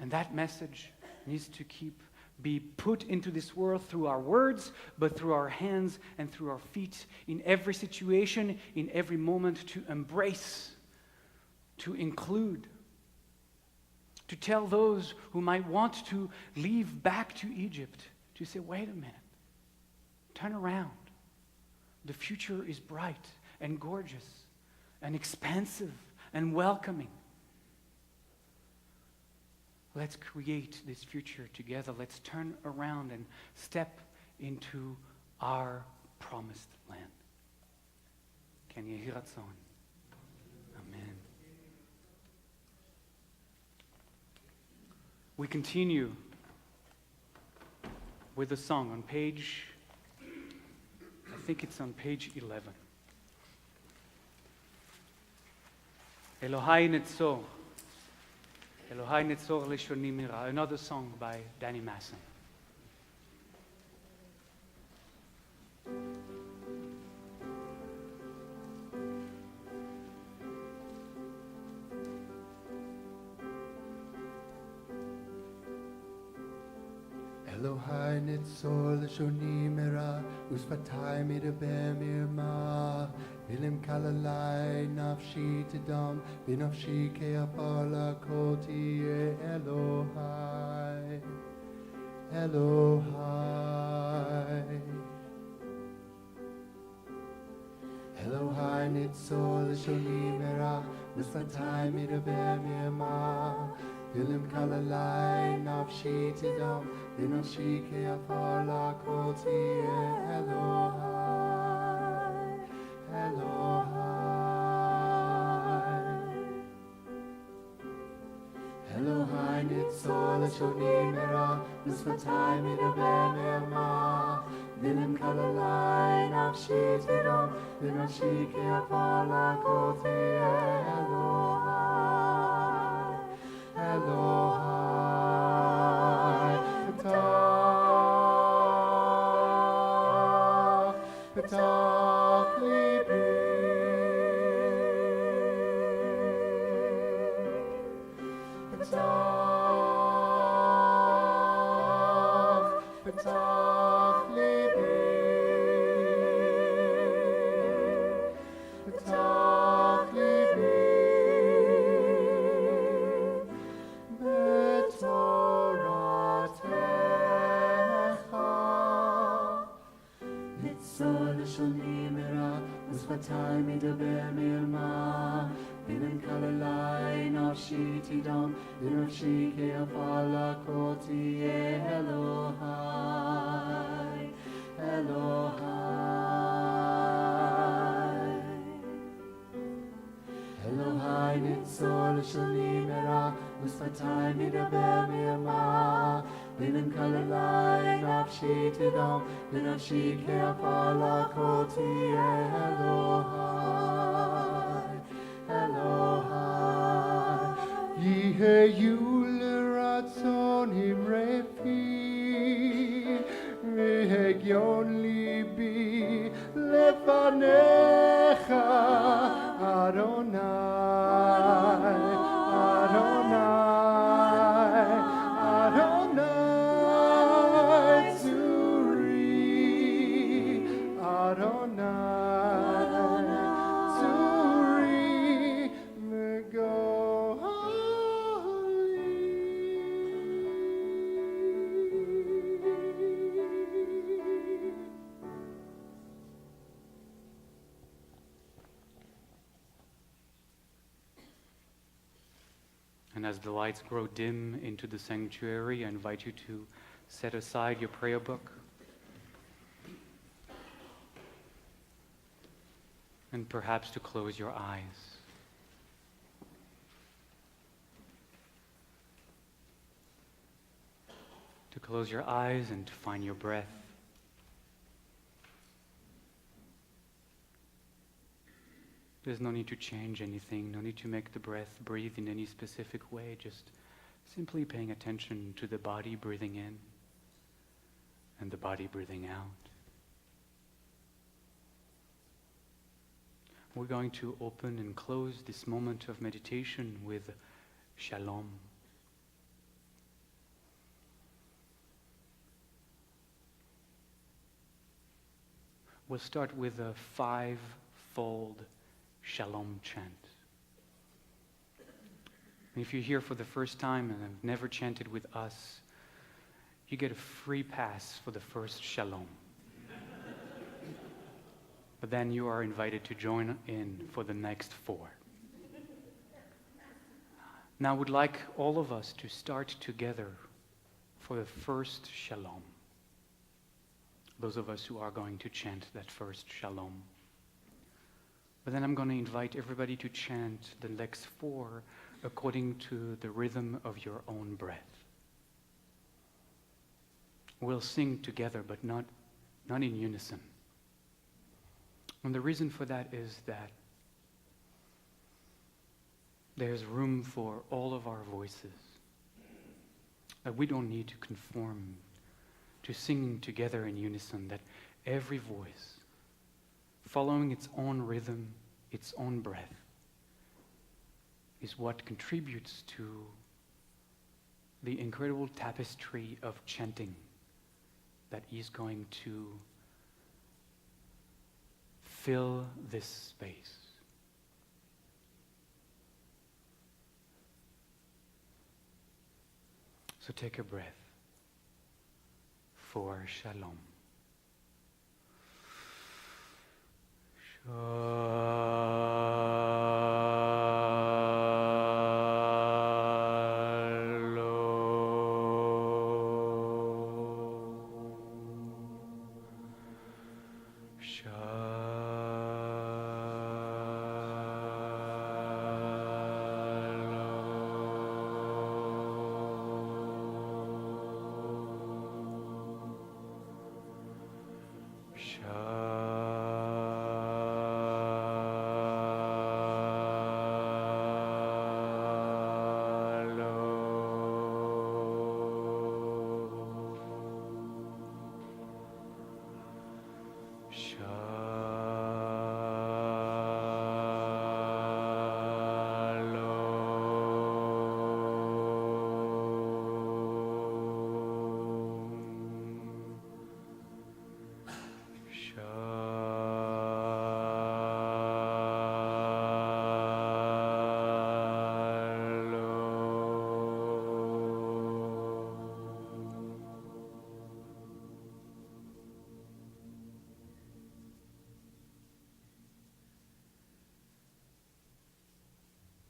And that message needs to be put into this world through our words, but through our hands and through our feet, in every situation, in every moment, to embrace, to include, to tell those who might want to leave back to Egypt, to say, wait a minute, turn around. The future is bright and gorgeous and expansive and welcoming. Let's create this future together. Let's turn around and step into our promised land. Ken Yehi Ratzon. Amen. We continue with a song on page, I think it's on page 11. Elohai Netzor. Elohai Netzor Leshoni Mira, another song by Danny Masson. Elohai nitzol shoni mera uspatai midaber mirma Vilim kalalai nafshi tidam binafshi keapala koti Elohai Elohai Elohai nitzol shoni mera uspatai midaber mirma Vilim kalalai nafshi tidam binafshi keapala koti Elohai Elohai Elohai nitzol shoni mera uspatai midaber mirma Vilim kalalai nafshi tidam binafshi keapala koti Elohai Elohai Petach libi Petach libi Petach libi Uspatai midaber mirma Binim kalalai nafshi tidam Binafshi keafala koti Elohai Elohai Elohai nitzol shoni mera Uspatai midaber mirma Binim kalalai nafshi tidam Binafshi keafala koti Elohai Elohai Yiheyu l'ratzon imrefi V'hegion libi lefanecha Adonai Adonai Adonai Zuri Adonai Zuri And as the lights grow dim into the sanctuary, I invite you to set aside your prayer book and perhaps to close your eyes. To close your eyes and to find your breath. There's no need to change anything, no need to make the breath breathe in any specific way, just simply paying attention to the body breathing in and the body breathing out. We're going to open and close this moment of meditation with Shalom. We'll start with a 5-fold Shalom chant. And if you're here for the first time and have never chanted with us, you get a free pass for the first Shalom. But then you are invited to join in for the next 4. Now I would like all of us to start together for the first Shalom. Those of us who are going to chant that first Shalom. But then I'm going to invite everybody to chant the next 4 according to the rhythm of your own breath. We'll sing together, but not in unison. And the reason for that is that there's room for all of our voices. That we don't need to conform to singing together in unison, that every voice, following its own rhythm, its own breath, is what contributes to the incredible tapestry of chanting that is going to fill this space. So take a breath for Shalom.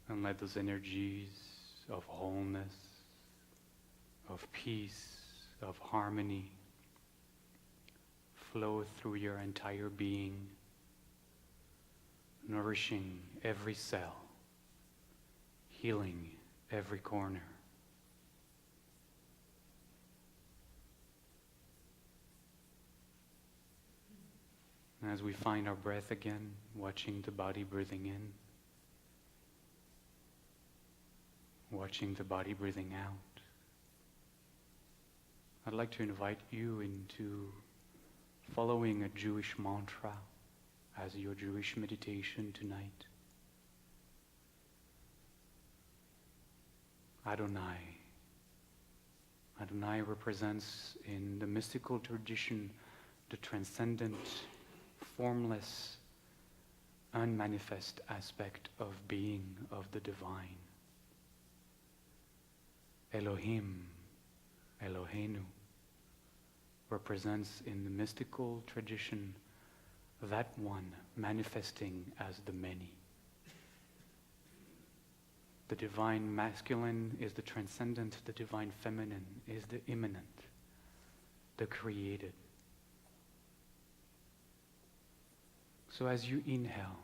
And let those energies of wholeness, of peace, of harmony flow through your entire being, nourishing every cell, healing every corner. And as we find our breath again, watching the body breathing in, watching the body breathing out, I'd like to invite you into following a Jewish mantra as your Jewish meditation tonight. Adonai. Adonai represents in the mystical tradition the transcendent, formless, unmanifest aspect of being, of the divine. Elohim, Eloheinu, represents in the mystical tradition that one manifesting as the many. The divine masculine is the transcendent, the divine feminine is the immanent, the created. So as you inhale,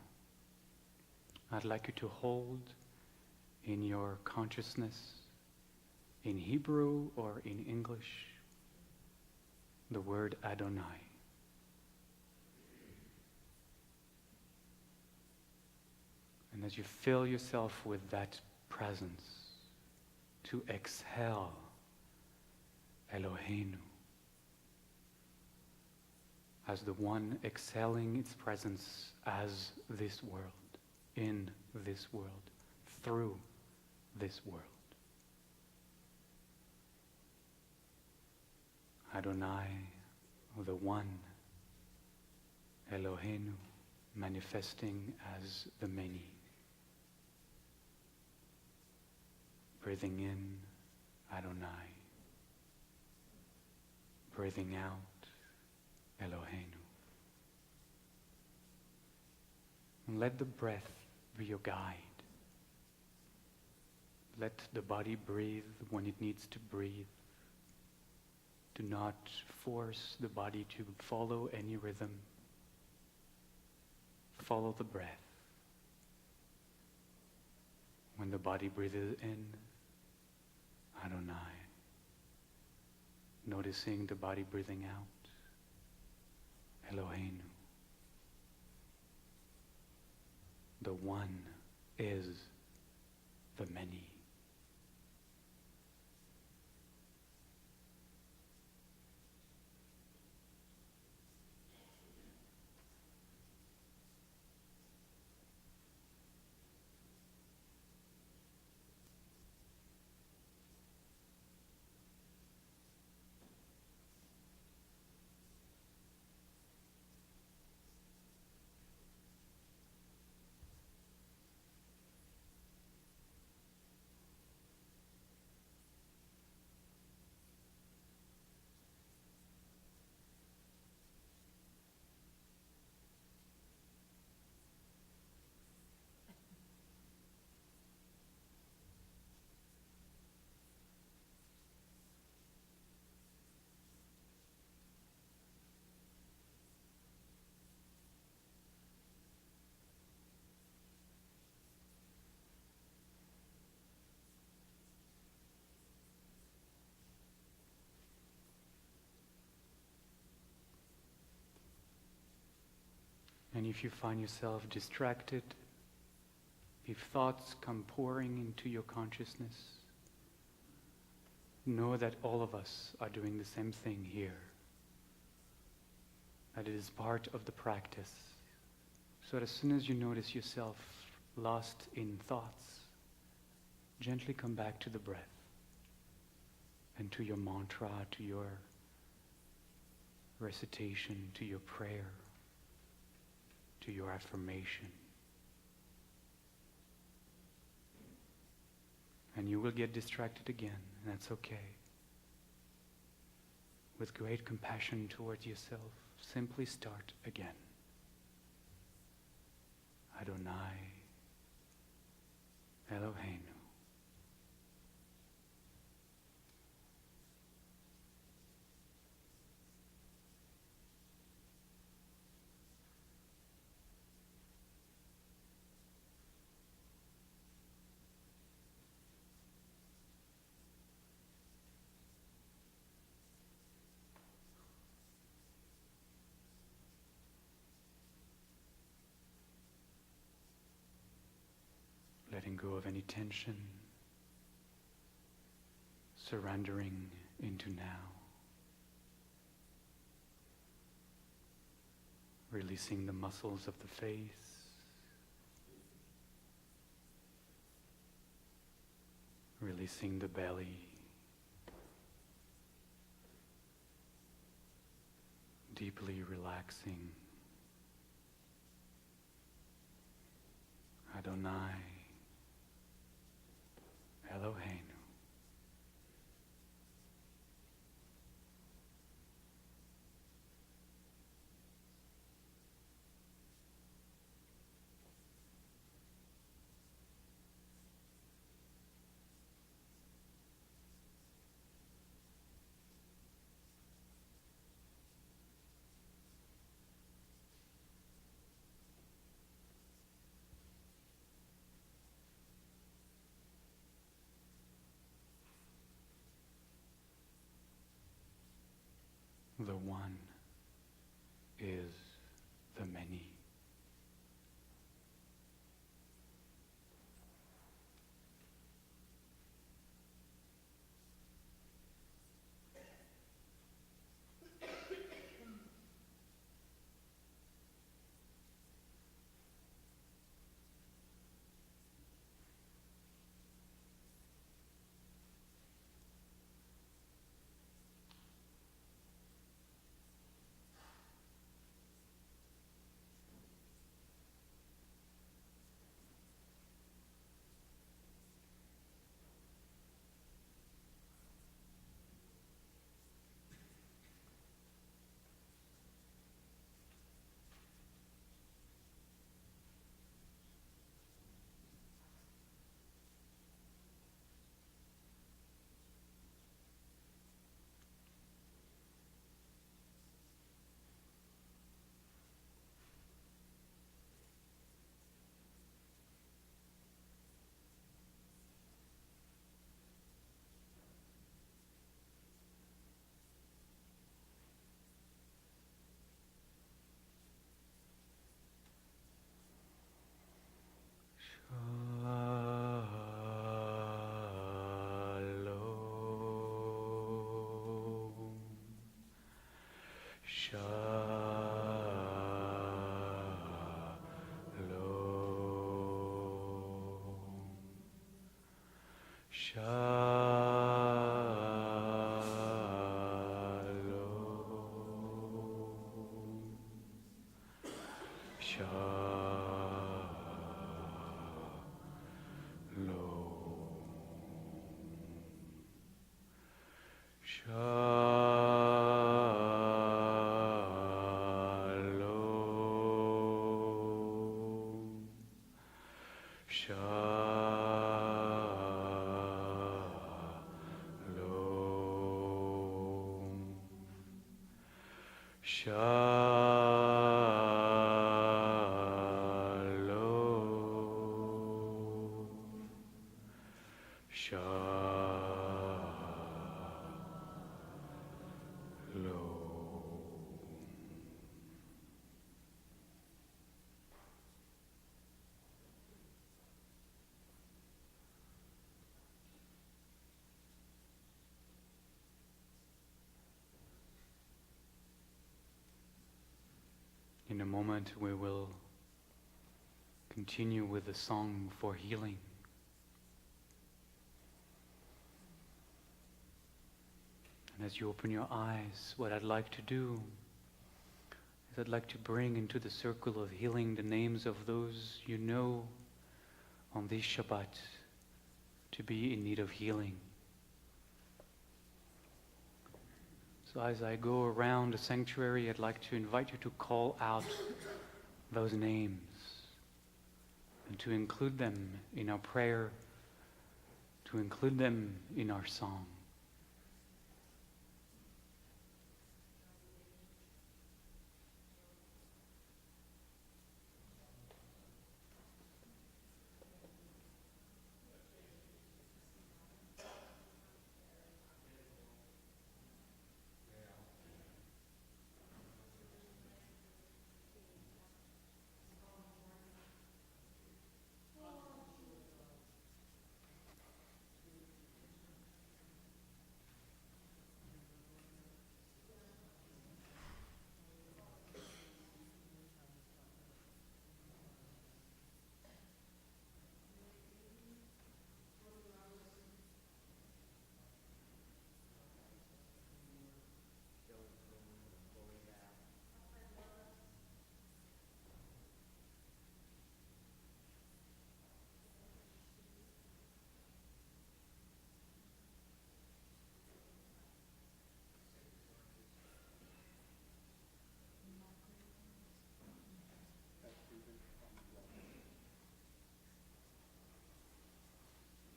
I'd like you to hold in your consciousness, in Hebrew or in English, the word Adonai. And as you fill yourself with that presence, to exhale Eloheinu, as the one exhaling its presence as this world, in this world, through this world. Adonai, the one, Eloheinu, manifesting as the many. Breathing in, Adonai. Breathing out, Eloheinu. And let the breath be your guide. Let the body breathe when it needs to breathe. Do not force the body to follow any rhythm. Follow the breath. When the body breathes in, Adonai. Noticing the body breathing out, Eloheinu. The one is the many. And if you find yourself distracted, if thoughts come pouring into your consciousness, know that all of us are doing the same thing here. That it is part of the practice. So that as soon as you notice yourself lost in thoughts, gently come back to the breath and to your mantra, to your recitation, to your prayer, to your affirmation. And you will get distracted again, and that's okay. With great compassion towards yourself, simply start again. Adonai Eloheinu. Letting go of any tension, surrendering into now, releasing the muscles of the face, releasing the belly, deeply relaxing. Adonai Eloheinu. The one is the many. In a moment, we will continue with the song for healing. And as you open your eyes, what I'd like to do is I'd like to bring into the circle of healing the names of those you know on this Shabbat to be in need of healing. So as I go around the sanctuary, I'd like to invite you to call out those names and to include them in our prayer, to include them in our song.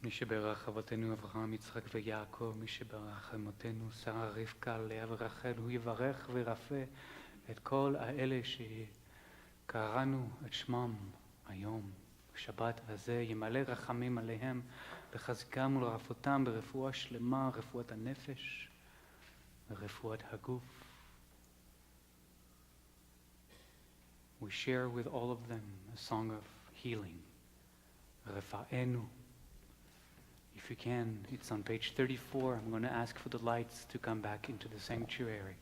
מי שברך אבותינו אברהם, יצחק ויעקב, מי שברך אמותינו שרה רבקה, לאה ורחל, הוא יברך וירפא את כל האלה שקראנו את שמם היום. בשבת הזה ימלא רחמים עליהם, לחזקם ולרפאותם ברפואה שלמה, רפואת הנפש ורפואת הגוף. We share with all of them a song of healing. רפאנו. If you can, it's on page 34. I'm going to ask for the lights to come back into the sanctuary.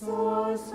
Source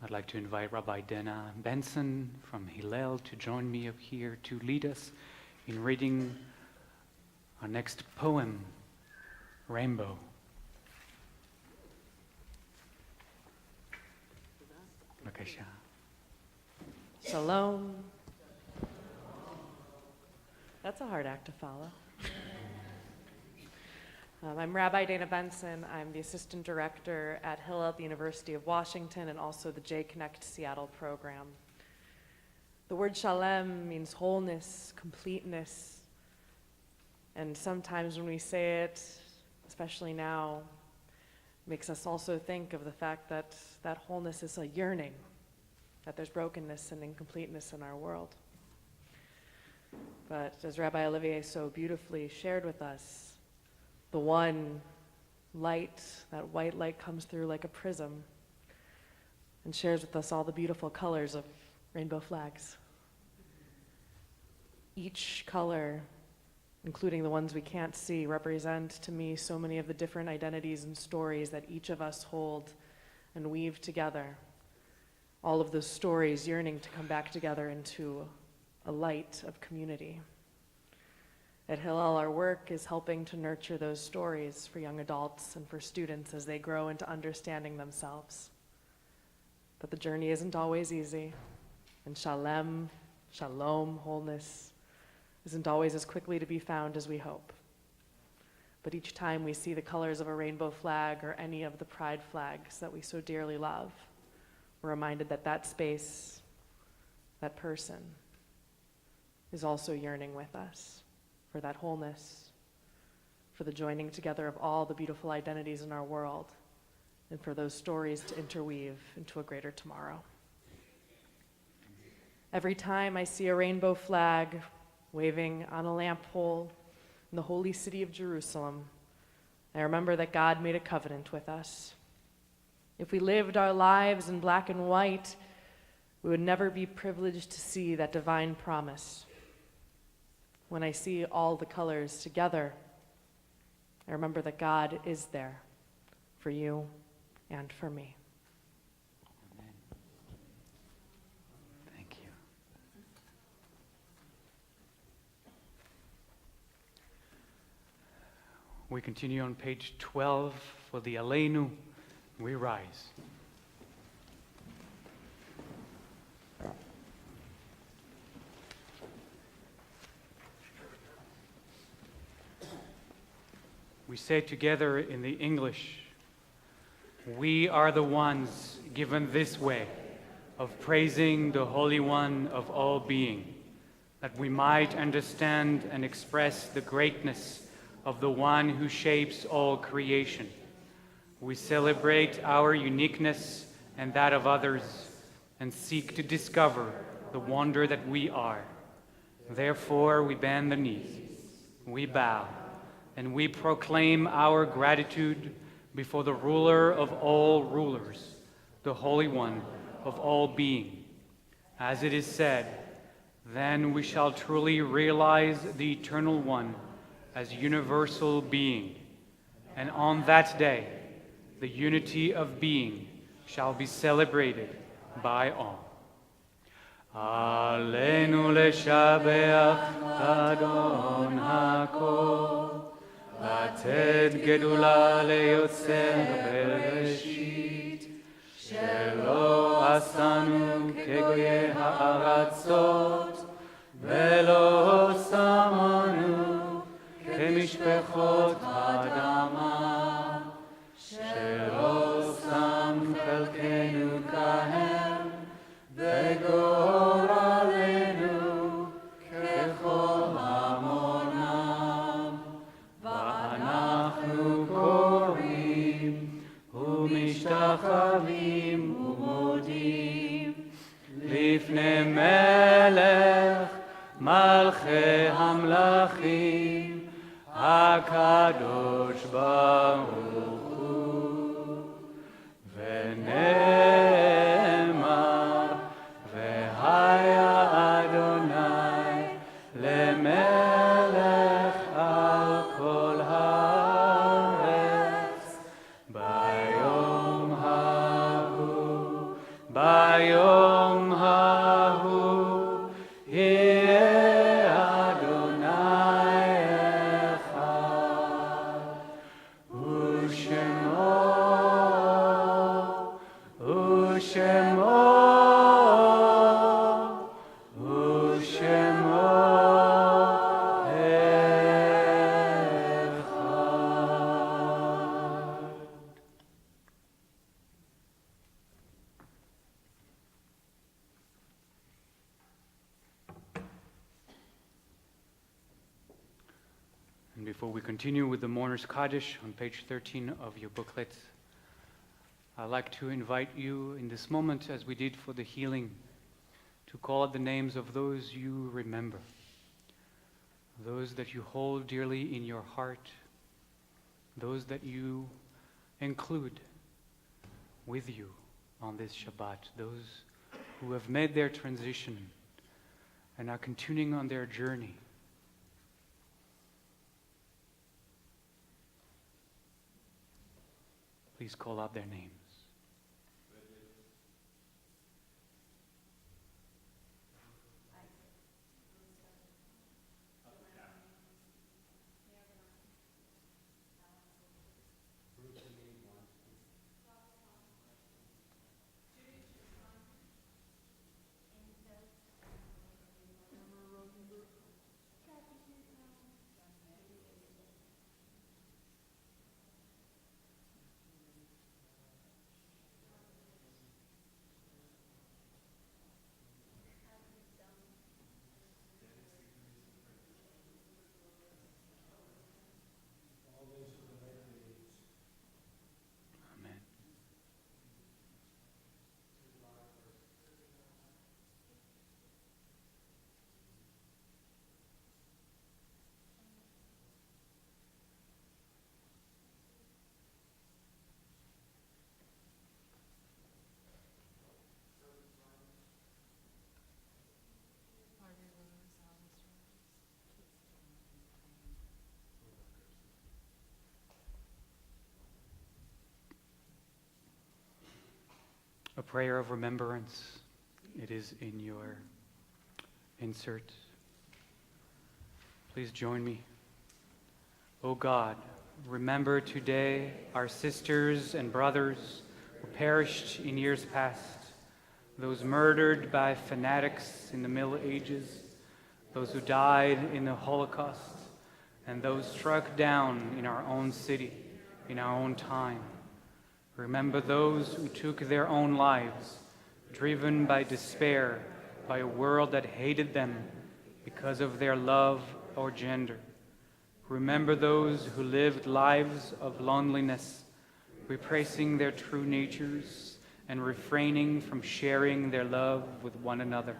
I'd like to invite Rabbi Dianna Benson from Hillel to join me up here to lead us in reading our next poem, Rainbow. בבקשה. Shalom. That's a hard act to follow. I'm Rabbi Dianna Benson. I'm the assistant director at Hillel at the University of Washington and also the J-Connect Seattle program. The word shalom means wholeness, completeness. And sometimes when we say it, especially now, makes us also think of the fact that that wholeness is a yearning, that there's brokenness and incompleteness in our world. But as Rabbi Olivier so beautifully shared with us, the one light, that white light comes through like a prism and shares with us all the beautiful colors of rainbow flags. Each color, including the ones we can't see, represent to me so many of the different identities and stories that each of us hold and weave together. All of those stories yearning to come back together into a light of community. At Hillel, our work is helping to nurture those stories for young adults and for students as they grow into understanding themselves. But the journey isn't always easy, and shalom, wholeness, isn't always as quickly to be found as we hope. But each time we see the colors of a rainbow flag or any of the pride flags that we so dearly love, we're reminded that that space, that person, is also yearning with us for that wholeness, for the joining together of all the beautiful identities in our world, and for those stories to interweave into a greater tomorrow. Every time I see a rainbow flag waving on a lamp pole in the holy city of Jerusalem, I remember that God made a covenant with us. If we lived our lives in black and white, we would never be privileged to see that divine promise. When I see all the colors together, I remember that God is there for you and for me. Amen. Thank you. We continue on page 12 for the Aleinu. We rise. We say together in the English, we are the ones given this way of praising the Holy One of all being, that we might understand and express the greatness of the one who shapes all creation. We celebrate our uniqueness and that of others, and seek to discover the wonder that we are. Therefore, we bend the knees, we bow, and we proclaim our gratitude before the ruler of all rulers, the Holy One of all being. As it is said, then we shall truly realize the Eternal One as universal being, and on that day, the unity of being shall be celebrated by all. Aleinu leshabeach Adon hakol, לתת גדולה ליוצר בראשית, שלא עשנו כגויי הארצות, ולא שמנו כמשפחות האדמה, שלא שם חלקנו כהם, וגורלנו ככל המונם. ואנחנו קוראים ומשתחווים ומודים לפני מלך מלכי המלכים הקדוש ברוך הוא. ונאמר והיה אדוני למלך על כל הארץ ביום ההוא And before we continue with the Mourner's Kaddish on page 13 of your booklet, I'd like to invite you in this moment, as we did for the healing, to call out the names of those you remember, those that you hold dearly in your heart, those that you include with you on this Shabbat, those who have made their transition and are continuing on their journey. Please call out their names. Amen. A prayer of remembrance. It is in your insert. Please join me. O God, remember today our sisters and brothers who perished in years past, those murdered by fanatics in the Middle Ages, those who died in the Holocaust, and those struck down in our own city, in our own time. Remember those who took their own lives, driven by despair, by a world that hated them because of their love or gender. Remember those who lived lives of loneliness, repressing their true natures and refraining from sharing their love with one another.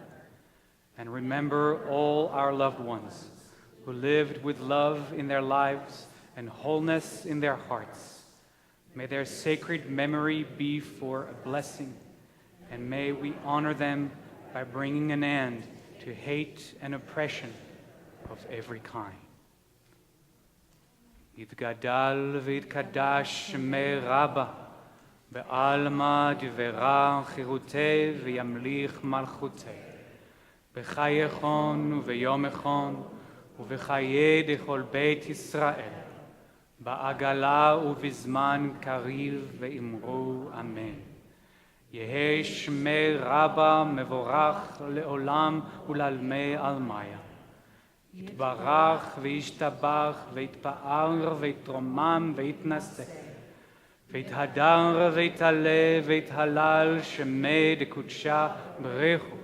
And remember all our loved ones who lived with love in their lives and wholeness in their hearts. May their sacred memory be for a blessing, and may we honor them by bringing an end to hate and oppression of every kind. Yitgadal v'yitkadash shmei Rabba, be'alma divera chirutei v'yamlich malchutei, b'chai echon u'v'yom echon u'v'chayei dechol beit Yisrael, בעגלה ובזמן קריב ואמרו אמן. יהי שמי רבה מבורך לעולם ולעלמי עלמיה. יתברך וישתבח ויתפאר ויתרומם ויתנשא. ויתהדר ויתעלה ויתהלל שמי דקודשה ברכו.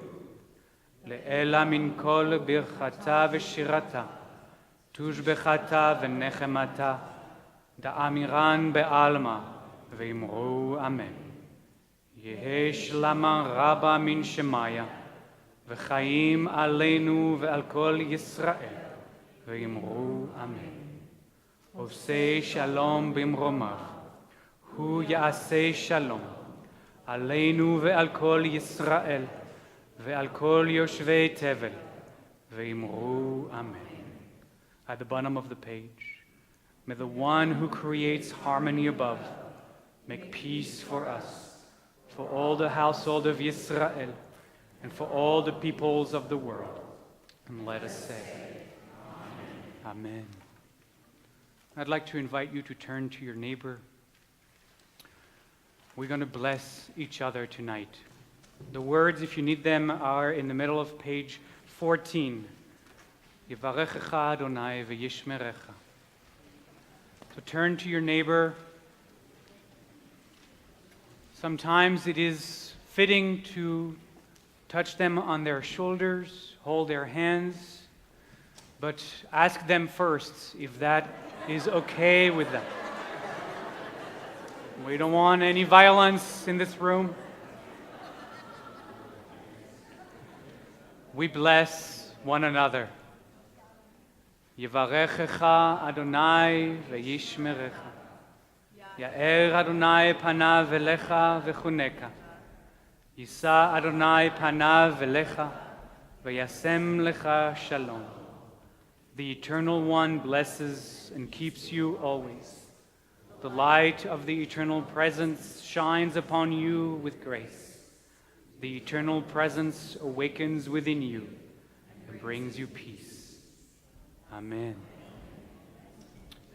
לאלה מן כל ברכתה ושירתה. תושבחתה ונחמתה. דאמירן בעלמא ואמרו אמן. יהי שלמה רבה מן שמיה, וחיים עלינו ועל כל ישראל, ואמרו אמן. עושה שלום במרומיו, הוא יעשה שלום, עלינו ועל כל ישראל, ועל כל יושבי תבל, ואמרו אמן. At the bottom of the page, may the one who creates harmony above make peace for us, for all the household of Yisrael, and for all the peoples of the world. And let us say, Amen. Amen. I'd like to invite you to turn to your neighbor. We're going to bless each other tonight. The words, if you need them, are in the middle of page 14. Yivarechecha Adonai v'yishmerecha. So turn to your neighbor. Sometimes it is fitting to touch them on their shoulders, hold their hands, but ask them first if that is okay with them. We don't want any violence in this room. We bless one another. Yivarechecha Adonai ve'yishmerecha. Ya'er Adonai panav elecha v'chuneka. Yisa Adonai panav elecha ve'yasem lecha shalom. The Eternal One blesses and keeps you always. The light of the eternal presence shines upon you with grace. The eternal presence awakens within you and brings you peace. Amen.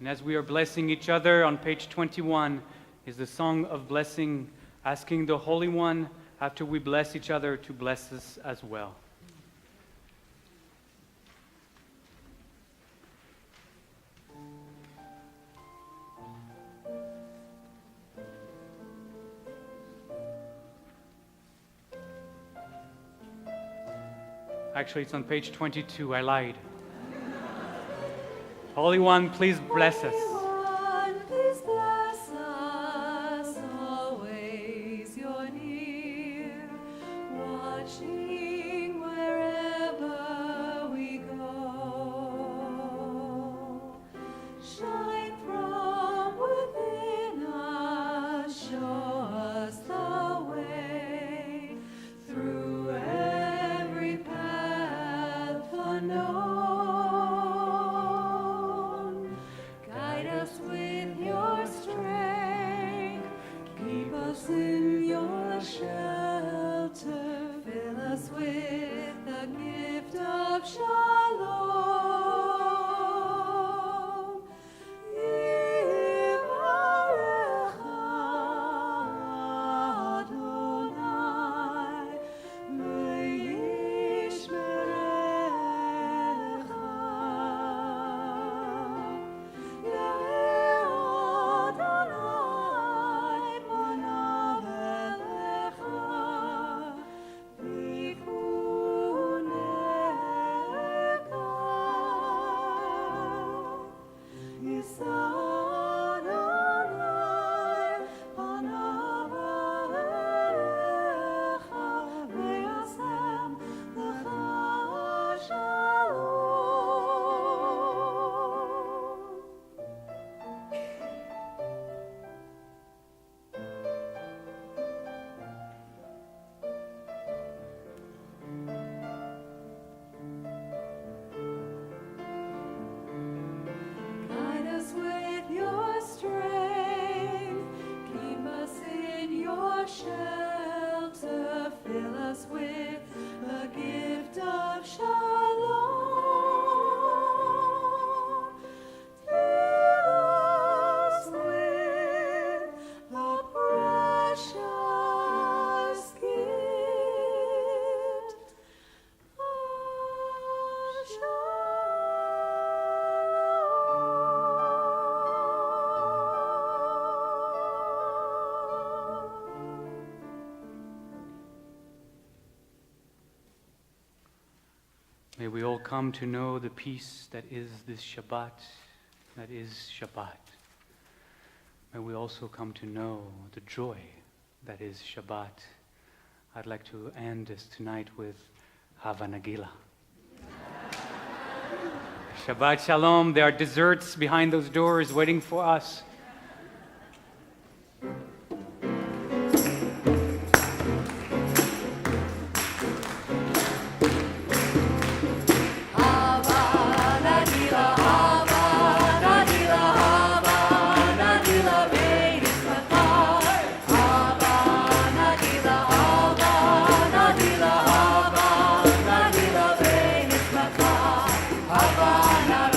And as we are blessing each other, on page 21 is the song of blessing, asking the Holy One, after we bless each other, to bless us as well. Actually, it's on page 22. I lied. Holy One, please bless us. Please bless us always. You're near, watching wherever we go. Shine from within us, show us the way through every path unknown. Guide us with your strength, keep us in your shelter, fill us with the gift of shalom. Yivarecha Adonai ve'yishmerecha. Ya'er Adonai panav elecha v'chuneka. Yisa Adonai panav elecha ve'yasem lecha shalom. Guide us with your strength, keep us in your shelter, fill us with the gift of shalom. Fill us with the precious gift of shalom. May we all come to know the peace that is this Shabbat, that is Shabbat. May we also come to know the joy that is Shabbat. I'd like to end this tonight with Hava Nagila. Shabbat Shalom. There are desserts behind those doors waiting for us. Havana,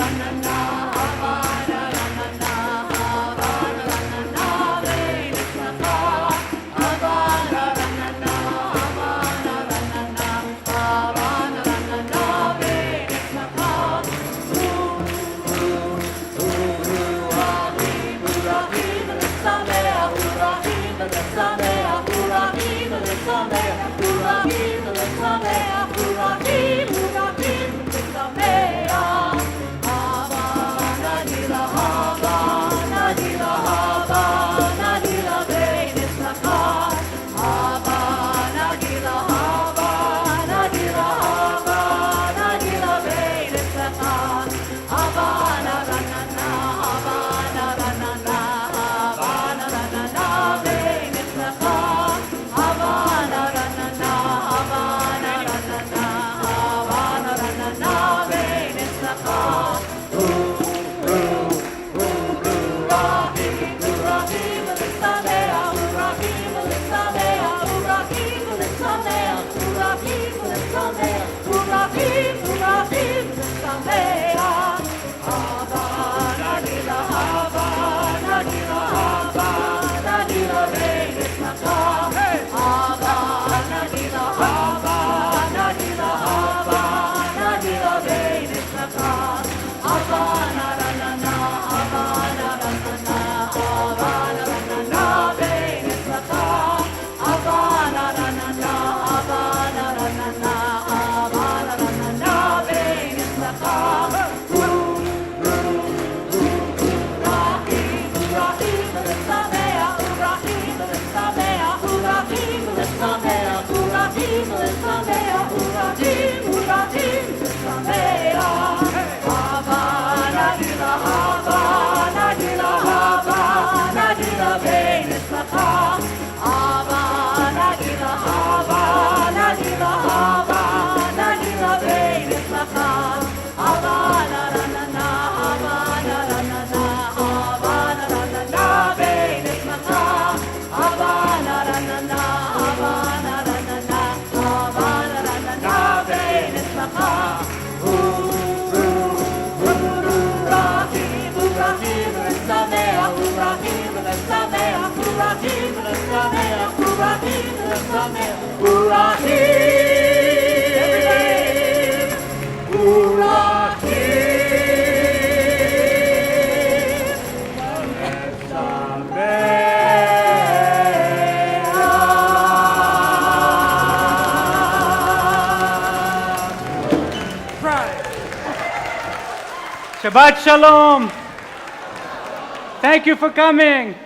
Shabbat Shalom. Thank you for coming.